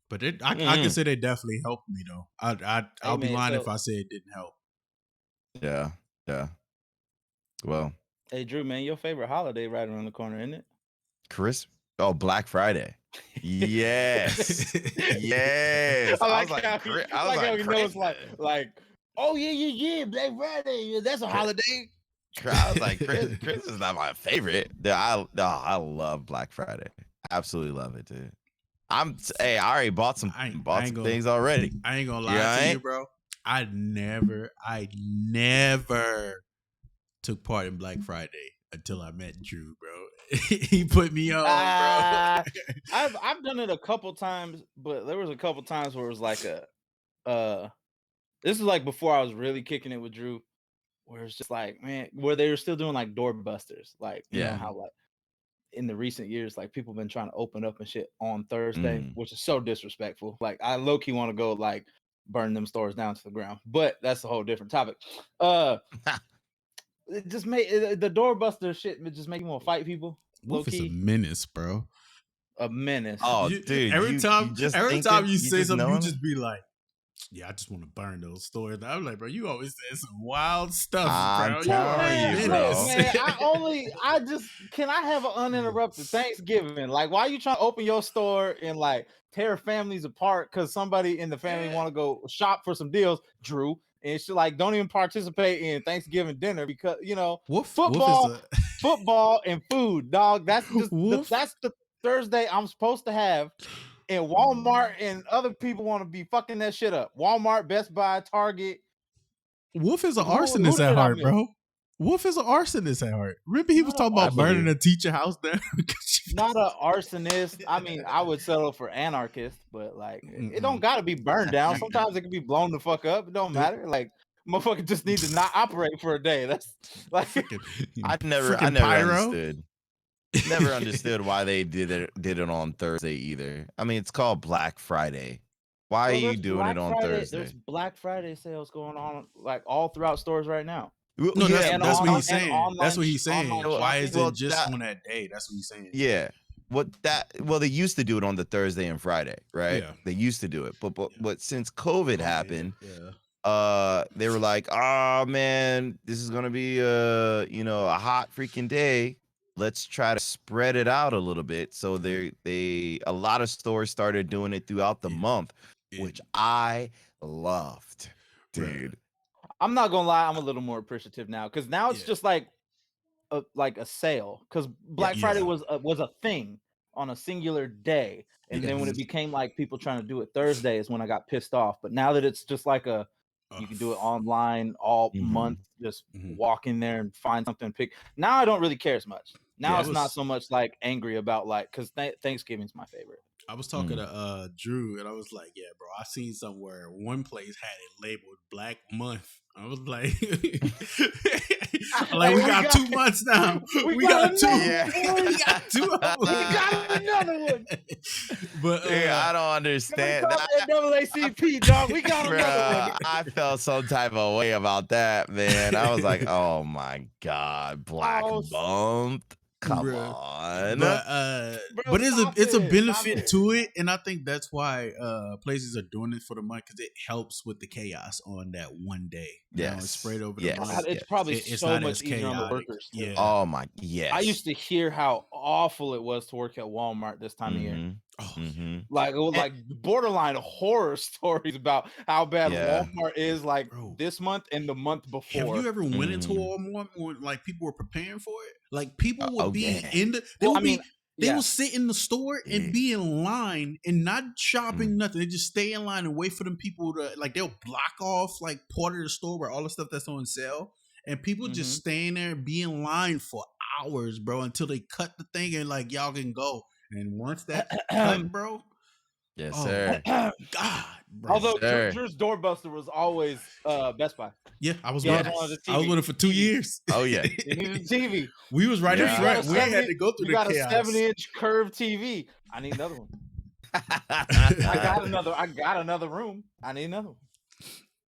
But I can say they definitely helped me though. I'll be lying if I say it didn't help. Yeah. Well. Hey Drew, man, your favorite holiday right around the corner, isn't it? Christmas? Oh, Black Friday. Yes. Yes. I was like, how he knows like, oh yeah, Black Friday. That's a holiday. I was like, Chris is not my favorite. I love Black Friday. Absolutely love it, dude. I already bought some things already. I ain't gonna lie to you, bro. I never took part in Black Friday until I met Drew, bro. He put me on, bro. I've done it a couple times, but there was a couple times where it was like this is like before I was really kicking it with Drew, where it's just like, man, where they were still doing like doorbusters, like you know how like in the recent years, like people been trying to open up and shit on Thursday, which is so disrespectful. Like I low key want to go like burn them stores down to the ground, but that's a whole different topic. It just made the doorbuster shit. It just make you want to fight people. Wolf is a menace, bro. A menace. Oh, dude! Every time you say something, you just be like, "Yeah, I just want to burn those stores." I'm like, bro, you always say some wild stuff, bro. Can I have an uninterrupted Thanksgiving? Like, why are you trying to open your store and like tear families apart because somebody in the family want to go shop for some deals? Drew, and she like don't even participate in Thanksgiving dinner because Wolf football, is football and food, dog. That's just Wolf? that's the Thursday I'm supposed to have. And Walmart and other people want to be fucking that shit up. Walmart, Best Buy, Target. Wolf is an Who arsonist at did I heart, miss? bro. Wolf is an arsonist at heart. Remember he was Not talking a about burning a teacher house down? Not an arsonist. I mean, I would settle for anarchist, but like it don't gotta be burned down. Sometimes it can be blown the fuck up. It don't matter. Like motherfucker just need to not operate for a day. That's like I never understood. Never understood why they did it on Thursday either. I mean, it's called Black Friday. Why are you doing it on Thursday? There's Black Friday sales going on like all throughout stores right now. No, that's what he's saying. That's what he's saying. Why is it just on that day? That's what he's saying. Yeah. They used to do it on the Thursday and Friday, right? Yeah. They used to do it. But since COVID happened, they were like, oh man, this is gonna be a hot freaking day. Let's try to spread it out a little bit. So a lot of stores started doing it throughout the month, which I loved, dude. I'm not gonna lie, I'm a little more appreciative now because now it's just like a sale. Because Black Friday was a thing on a singular day, and then when it became like people trying to do it Thursday is when I got pissed off. But now that it's just like you can do it online all month, just walk in there and find something to pick. Now I don't really care as much. Now it's not so much like angry about like because Thanksgiving's my favorite. I was talking to Drew and I was like, yeah, bro, I seen somewhere one place had it labeled Black Month. I was like, we got 2 months now. We got 2. We got 2 of them. We got another one. But I don't understand. NAACP, dog. We got another one. I felt some type of way about that, man. I was like, oh my God, Black Month. Come on. But it's a benefit to it, and I think that's why places are doing it for the month because it helps with the chaos on that one day. Yes, it's spread over the month. It's probably so much easier on the workers. Yeah. Oh my, yes. I used to hear how awful it was to work at Walmart this time of year. Like it was like borderline horror stories about how bad Walmart is like this month and the month before. Have you ever went into Walmart when like people were preparing for it? Like people would be in the they will sit in the store and be in line and not shopping nothing. They just stay in line and wait for them people to like they'll block off like part of the store where all the stuff that's on sale. And people just stay in there and be in line for hours, bro, until they cut the thing and like y'all can go. And once that's cut, bro. Yes, sir. God, bro. Although Drew's doorbuster was always Best Buy. Yeah, I was with it. I was with it for 2 years. Oh yeah. TV. We was right in front. We had to go through the chaos. You got a 7-inch curved TV. I need another one. I got another room. I need another one.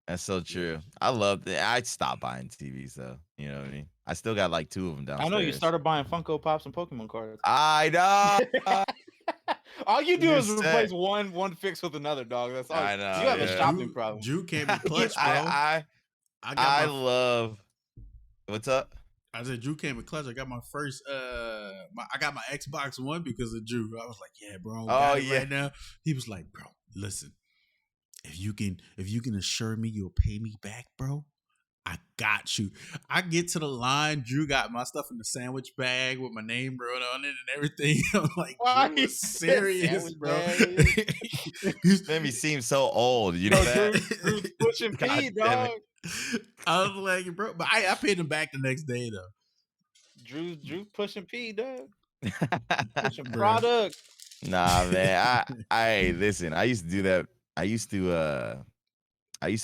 That's so true. I love that. I stopped buying TVs though. You know what I mean? I still got like 2 of them downstairs. I know you started buying Funko Pops and Pokemon cards. I know. All you do is replace one fix with another, dog. That's all. I know. You have a shopping problem. Drew can't be clutch, bro. I love. What's up? I said Drew came with clutch. I got my first I got my Xbox One because of Drew. I was like, yeah, bro. Right now. He was like, bro, listen. If you can assure me you'll pay me back, bro, I got you. I get to the line. Drew got my stuff in the sandwich bag with my name wrote on it and everything. I'm like, are you serious, bro? Made me seem so old. You know that? Drew's pushing P, dog. I was like, bro, but I paid him back the next day though. Drew pushing P, dog. Pushing product. Nah, man. I listen. I used to do that. I used to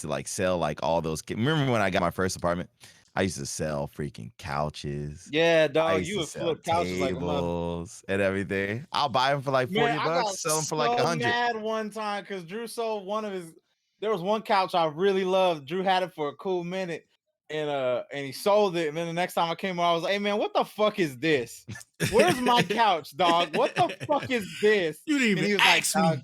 like sell like all those. Remember when I got my first apartment? I used to sell freaking couches. Yeah, dog. You would flip couches like tables and everything. I'll buy them for like $40, sell them for like $100. I got mad one time because Drew sold one of his. There was one couch I really loved. Drew had it for a cool minute, and he sold it. And then the next time I came over, I was like, "Hey man, what the fuck is this? Where's my couch, dog? What the fuck is this?" You didn't even ask me.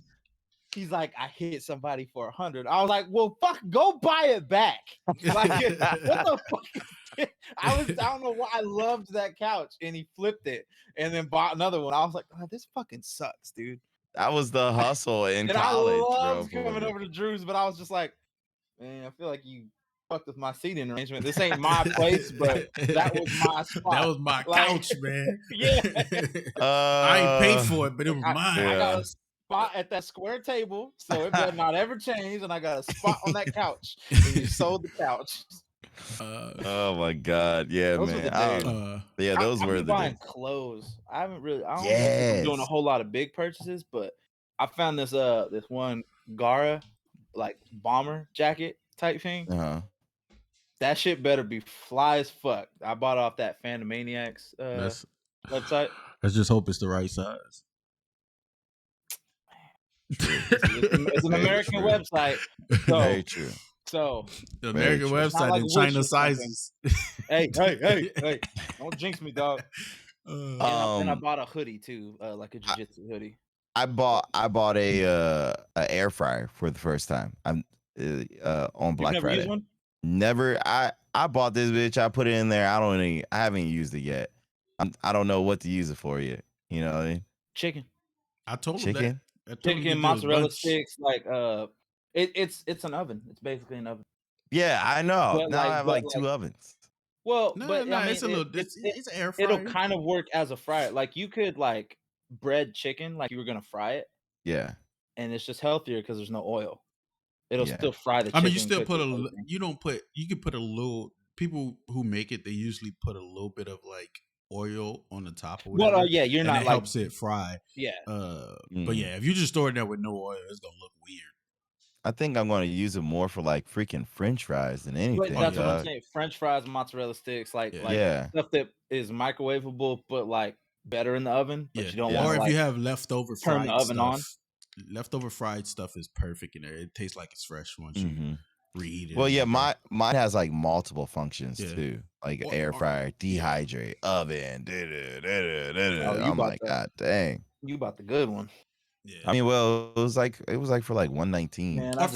He's like, I hit somebody for $100. I was like, well, fuck, go buy it back. Like, what the fuck is this? I don't know why I loved that couch, and he flipped it and then bought another one. I was like, oh, this fucking sucks, dude. That was the hustle in college. I loved coming over to Drew's, but I was just like, man, I feel like you fucked with my seating arrangement. This ain't my place, but that was my spot. That was my couch, man. Yeah. I ain't paid for it, but it was mine. I got a spot at that square table, so it better not ever change. And I got a spot on that couch. And you sold the couch. Oh my God, yeah, those man. Yeah, those were the buying days. clothes. I don't think I'm doing a whole lot of big purchases, but I found this one Gara like bomber jacket type thing. That shit better be fly as fuck. I bought off that Fandomaniacs website. Let's just hope it's the right size. It's an American website. So, very true. So the American website like in China sizes. Hey! Don't jinx me, dog. And I bought a hoodie too, like a jiu-jitsu hoodie. I bought a air fryer for the first time. I'm on Black Friday. Used one? Never. I bought this bitch. I put it in there. I haven't used it yet. I don't know what to use it for yet. You know what I mean? Chicken. I told chicken. Chicken, mozzarella sticks. Like it's an oven. It's basically an oven. Yeah, I know. But now I have like 2 ovens. Well, I mean, it's a little. It's an air fryer. It'll kind of work as a fryer. Like you could like bread chicken, like you were gonna fry it. Yeah. And it's just healthier because there's no oil. It'll still fry the chicken. I mean, you still put a. You don't put. You can put a little. People who make it, they usually put a little bit of like oil on the top or whatever. Well, yeah, you're not like helps it fry. Yeah. But yeah, if you just store it there with no oil, it's gonna look weird. I think I'm going to use it more for like freaking French fries than anything. But that's what I'm saying. French fries, mozzarella sticks, like stuff that is microwavable, but like better in the oven. But you don't want. Or if like, you have leftover fried turn the oven stuff, on. Leftover fried stuff is perfect in there. It tastes like it's fresh once you reheat it. Well, yeah, mine has like multiple functions too, like air fryer, dehydrate, oven. I'm like, God dang, you bought the good one. Yeah. I mean, well, it was like for like $119. Man,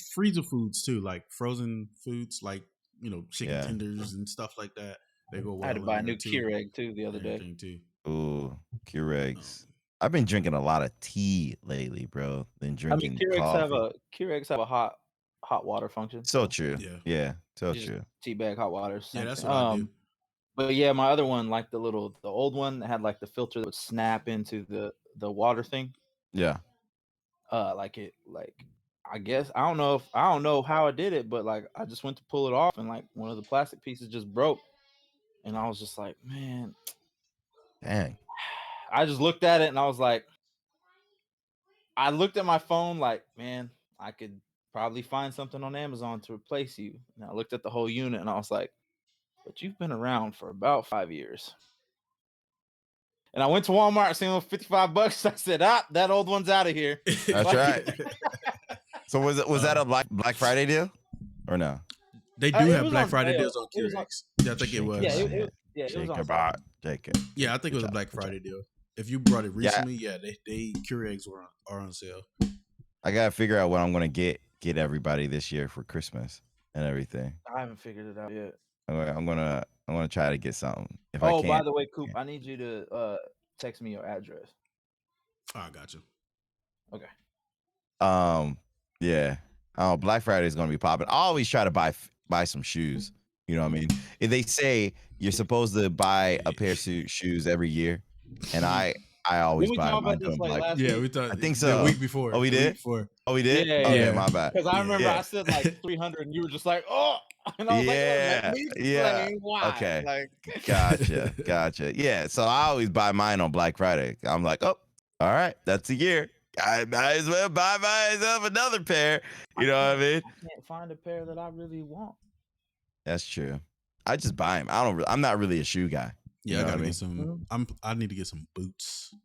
freezer foods too, like frozen foods, like chicken tenders and stuff like that. They go well. I had to buy a new Keurig too the other day. Ooh, Keurigs. I've been drinking a lot of tea lately, bro. Been drinking coffee. Keurigs have a hot water function. So true. Yeah, so true. Tea bag hot water. Yeah, that's what I do. But yeah, my other one, like the old one that had like the filter that would snap into the water thing. Yeah. I guess I don't know how I did it, but like I just went to pull it off and like one of the plastic pieces just broke. And I was just like, man. Dang. I just looked at it and I was like, I looked at my phone like, man, I could probably find something on Amazon to replace you. And I looked at the whole unit and I was like, but you've been around for about 5 years. And I went to Walmart, seen them $55. I said, that old one's out of here. That's right. So was that a Black Friday deal or no? They do have Black Friday deals on Keurigs. Yeah, I think it was. It was on Jacob. Yeah, I think it was a Black Friday deal. If you brought it recently, they Keurigs are on sale. I gotta figure out what I'm gonna get everybody this year for Christmas and everything. I haven't figured it out yet. I'm gonna try to get something. If I can. By the way, Coop, I need you to text me your address. Oh, I got you. Okay. Yeah. Black Friday is gonna be popping. I always try to buy some shoes. You know what I mean? If they say you're supposed to buy a pair of shoes every year, and I always buy them. We thought. I think so. The week before. Oh, we did. Oh, we did. Yeah. Okay, my bad. Because I remember I said like 300, and you were just like, oh. And I was like, why? Okay. Like, Gotcha. Yeah. So I always buy mine on Black Friday. I'm like, oh, all right, that's a year. I might as well buy myself another pair. You know what I mean? I can't find a pair that I really want. That's true. I just buy them. I'm not really a shoe guy. Yeah, I gotta get some. I need to get some boots.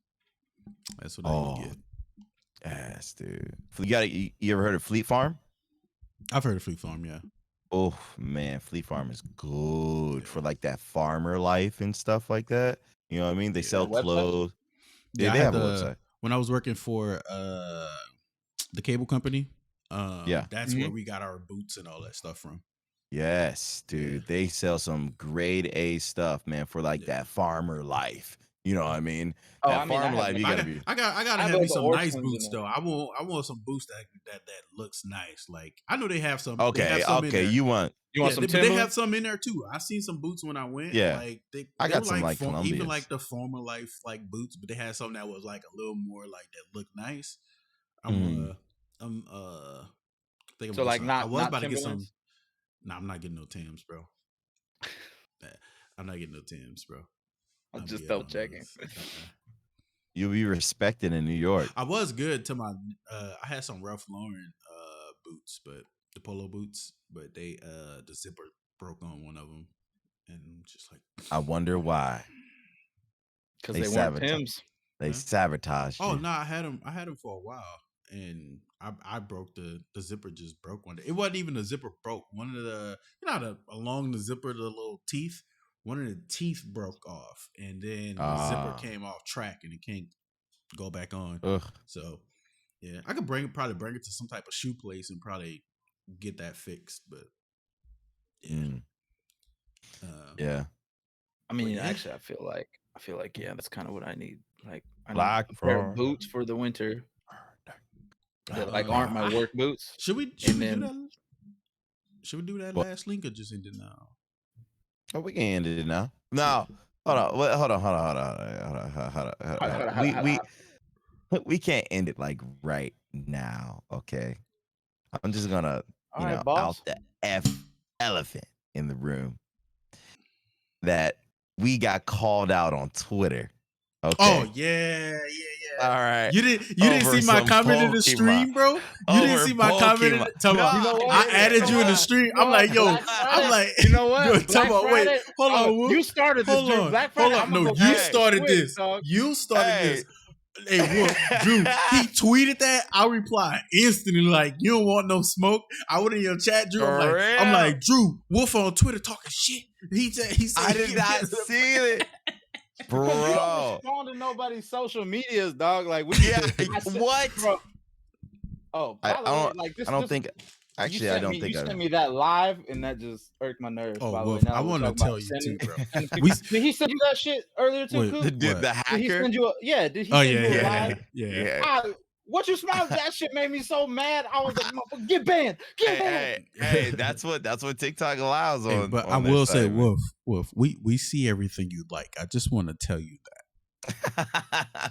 That's what I need to get. Yes, dude. You ever heard of Fleet Farm? I've heard of Fleet Farm. Yeah. Oh man, Fleet Farm is good for like that farmer life and stuff like that. You know what I mean? They sell clothes. Yeah, they have a website. When I was working for the cable company, that's where we got our boots and all that stuff from. Yes, dude. They sell some grade A stuff, man, for like that farmer life. You know what I mean? Oh, That I mean, I farm have life, no- you I gotta got, be. I got, I gotta I have have me the some orange nice ones in boots there. though. I want some boots that looks nice. Like I know they have some. They Okay, have some in okay. there. You want? You want some but they have Timberlands? some in there too. I seen some boots when I went. Yeah. Like they I got were some like even Columbians. like the former life like boots, but they had something that was like a little more like that looked nice. I'm thinking So about like some. I not was not about to get some. Timberlands. Nah, I'm not getting no Timbs, bro. I'm not getting no Timbs, bro. I'm just BS double on checking. those. You'll be respected in New York. I was good to my. I had some Ralph Lauren boots, but the polo boots, but they the zipper broke on one of them, and I'm just like, I wonder why. Because They they weren't sabotage. Tim's. They Huh? sabotaged you. oh no, I had them for a while, and I broke the zipper. Just broke one day. It wasn't even the zipper broke. One of the along the zipper, the little teeth. One of the teeth broke off, and then the zipper came off track, and it can't go back on. Ugh. So yeah, I could probably bring it to some type of shoe place and probably get that fixed. But yeah, Mm. Yeah. I mean, yeah. actually, I feel like yeah, that's kind of what I need. Like I need Black a pair of Friday. boots for the winter that like aren't my work boots. Should we And do then- that? Should we do that What? last link or just end it now? Oh, we can end it now. No. Hold on. Hold on. We can't end it like right now. Okay. I'm just gonna, All right, boss. out the elephant in the room that we got called out on Twitter. Okay. Oh yeah. All right. You didn't Over see my some comment in the Pokemon. stream, bro. You didn't Over see my comment. Pokemon. Talking about, No, you know I what? added you in the what? stream. You know I'm like, what? yo. Black I'm Friday. like, You know what? Yo, Black talking about, wait, Friday. hold on. Whoop. You started this, Hold Drew. on. Black Friday. Hold on. No, I'ma you go started quick, this. dog. You started Hey. this. Hey, Wolf, Drew, he tweeted that. I replied instantly, like, you don't want no smoke. I went in your chat, Drew. I'm For like, real? Drew, Wolf on Twitter talking shit. He said, I did not see it. You Bro. don't respond to nobody's social medias, dog. Like we Yeah. I said- What? bro. Oh, by I the way, don't- like this. I don't this- think. you Actually, I sent don't me, think you I. sent me that live, and that just irked my nerves. Oh, by the way, Wolf, now I we're want to talking tell about you too, sending- bro. sending We- people- Did he send you that shit earlier too, Wait, Coop? The dude, What? the Did he hacker. send you? Did he Oh send you a yeah. live? Yeah. What you smiled? That shit made me so mad. I was like, "Motherfucker, get banned, get banned." Hey, that's what TikTok allows Hey, on. but on I their will say, site, man. Wolf, we see everything you like. I just want to tell you that.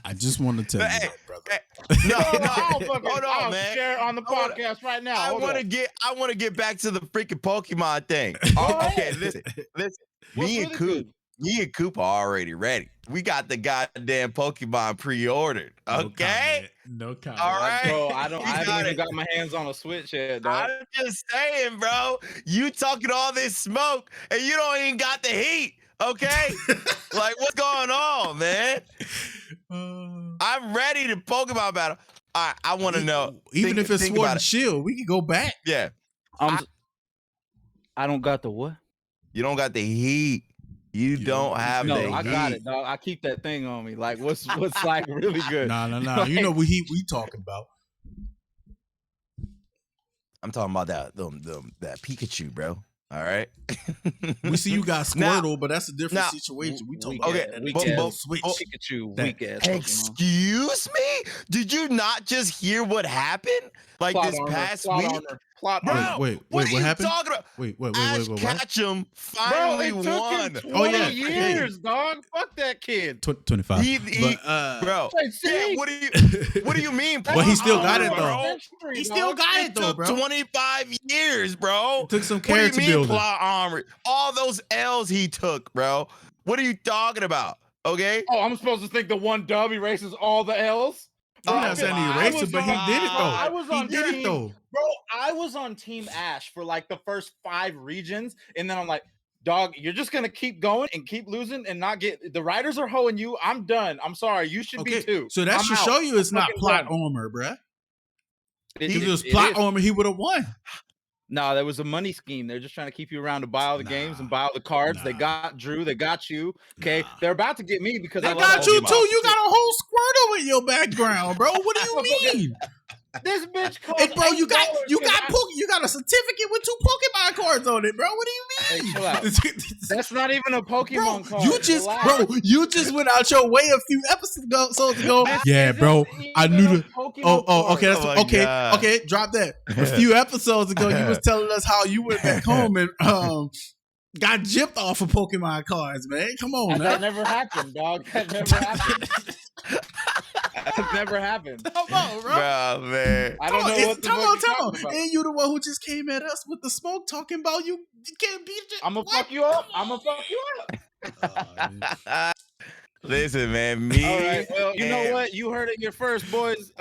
I just want to tell you Hey, that, brother. hey, no, I'll fucking- hold I'll on, man. share it on the I wanna- podcast right now. I Hold want to on. get back to the freaking Pokemon thing. Okay, listen. What's Me and really Coop, good? me and Coop are already ready. We got the goddamn Pokemon pre-ordered. Okay. No comment. All right. Bro, We I got haven't even it. got my hands on a Switch yet, dog. I'm just saying, bro. You talking all this smoke and you don't even got the heat. Okay. Like, what's going on, man? I'm ready to Pokemon battle. All right, I want to know. Even if it's think Sword about and it. Shield, we can go back. Yeah. I don't got the what? You don't got the heat. You don't have No, the I heat. got it, dog. I keep that thing on me. Like, what's like really good? Nah. You know what we talking about. I'm talking about that Pikachu, bro. All right. We see you got Now- Squirtle, but that's a different now- situation. We talking Weak about Okay, that weak Nintendo ass Switch. Pikachu, That- weak ass Pokemon. Excuse me? Did you not just hear what happened? Like Plot this armor, past plot week? armor, plot Bro, armor. Wait, what are you happened? talking about? Wait, Ash what? Ketchum Bro, finally it took won. him 20 Oh, yeah. years, dog. Fuck that kid. 25. He- but, Bro, Wait, yeah, see? what do you mean? But he still got it, Bro, though. He still got it, though, took bro. 25 years, bro. It took some What do you character mean building. plot armor? All those L's he took, bro. What are you talking about? Okay. Oh, I'm supposed to think the one dub erases all the L's? I'm Oh not saying he my erased it, but he did it though. I was on he did team, it though. Bro, I was on Team Ash for like the first 5 regions, and then I'm like, dog, you're just gonna keep going and keep losing and not get the riders are hoeing you. I'm done. I'm sorry. You should be too. So that I'm should out. show you it's I'm not fucking plot done. armor, bruh. It- If it was it plot is. armor, he would have won. No, that was a money scheme. They're just trying to keep you around to buy all the games and Nah. buy all the cards. They Nah. got Drew. They got you. Okay, Nah. they're about to get me because They I love got you Pokemon. too. You got a whole Squirtle in your background, bro. What do you mean? This bitch cost Hey, bro, you got $8 you got a certificate with 2 Pokemon cards on it, bro. What do you mean? Hey, chill out. That's not even a Pokemon card. You just went out your way a few episodes ago. Yeah, bro. I knew the okay, that's okay. Drop that. A few episodes ago, you was telling us how you went back home and got gypped off of Pokemon cards, man. Come on, that never happened, dog. That never happened. That never happened. Come on, bro. Man. I don't know what the fuck you're talking about. And you the one who just came at us with the smoke talking about you can't beat it. I'm gonna fuck you up. I'm gonna fuck you up. Listen, man. Me. All right. Well, you know what? You heard it here first, boys.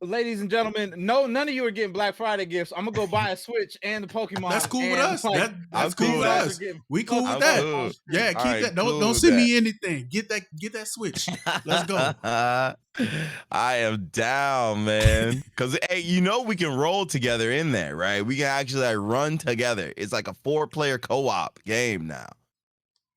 Ladies and gentlemen, none of you are getting Black Friday gifts. I'm gonna go buy a Switch and the Pokemon. That's cool with us. Like, that's cool with us. We cool with that. Cool. Yeah, keep that. Don't send me anything. Get that Switch. Let's go. I am down, man. Cause hey, we can roll together in there, right? We can actually like run together. It's like a 4-player co-op game now.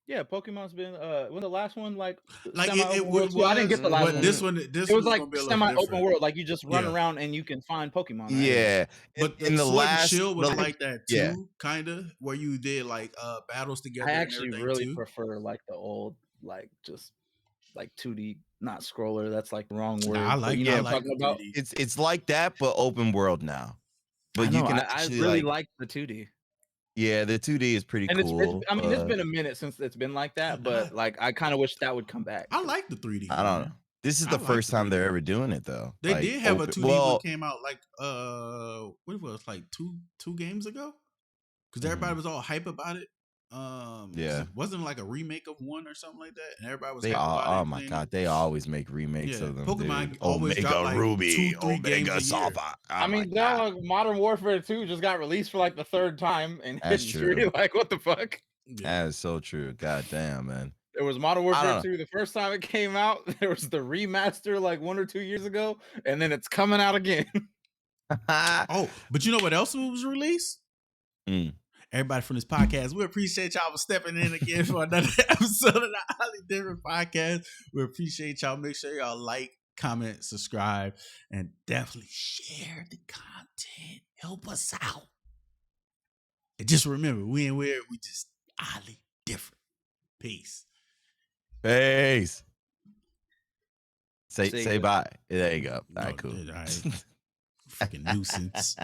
Yeah, Pokemon's been when the last one like it was. I didn't get the last one. This it was like semi-open world, like you just run around and you can find Pokemon. Right? Yeah, but in the last Shield was like that too, kind of where you did like battles together. I actually really prefer like the old like just like 2D, not scroller. That's like the wrong word. I like what I'm talking about. It's like that, but open world now. But you can actually I really like the 2D. Yeah, the 2D is pretty cool. It's been a minute since it's been like that, but like I kind of wish that would come back. I like the 3D. I don't know. This is the first time they're ever doing it though. They did have a 2D one came out like what was it, like two games ago? Because everybody was all hype about it. Wasn't like a remake of one or something like that, and everybody was. Oh my god, they always make remakes of them. Pokemon always drop like Ruby, 2-3 games a year. I mean, Modern Warfare 2 just got released for like the 3rd time in history. Like, what the fuck? That is so true. God damn, man. There was Modern Warfare 2 the first time it came out. There was the remaster like 1 or 2 years ago, and then it's coming out again. But you know what else was released? Everybody from this podcast, we appreciate y'all for stepping in again for another episode of the Highly Different Podcast. We appreciate y'all. Make sure y'all like, comment, subscribe, and definitely share the content. Help us out. And just remember, we ain't weird. We just highly different. Peace. Peace. Say bye. There you go. All right, cool. All right. Freaking nuisance.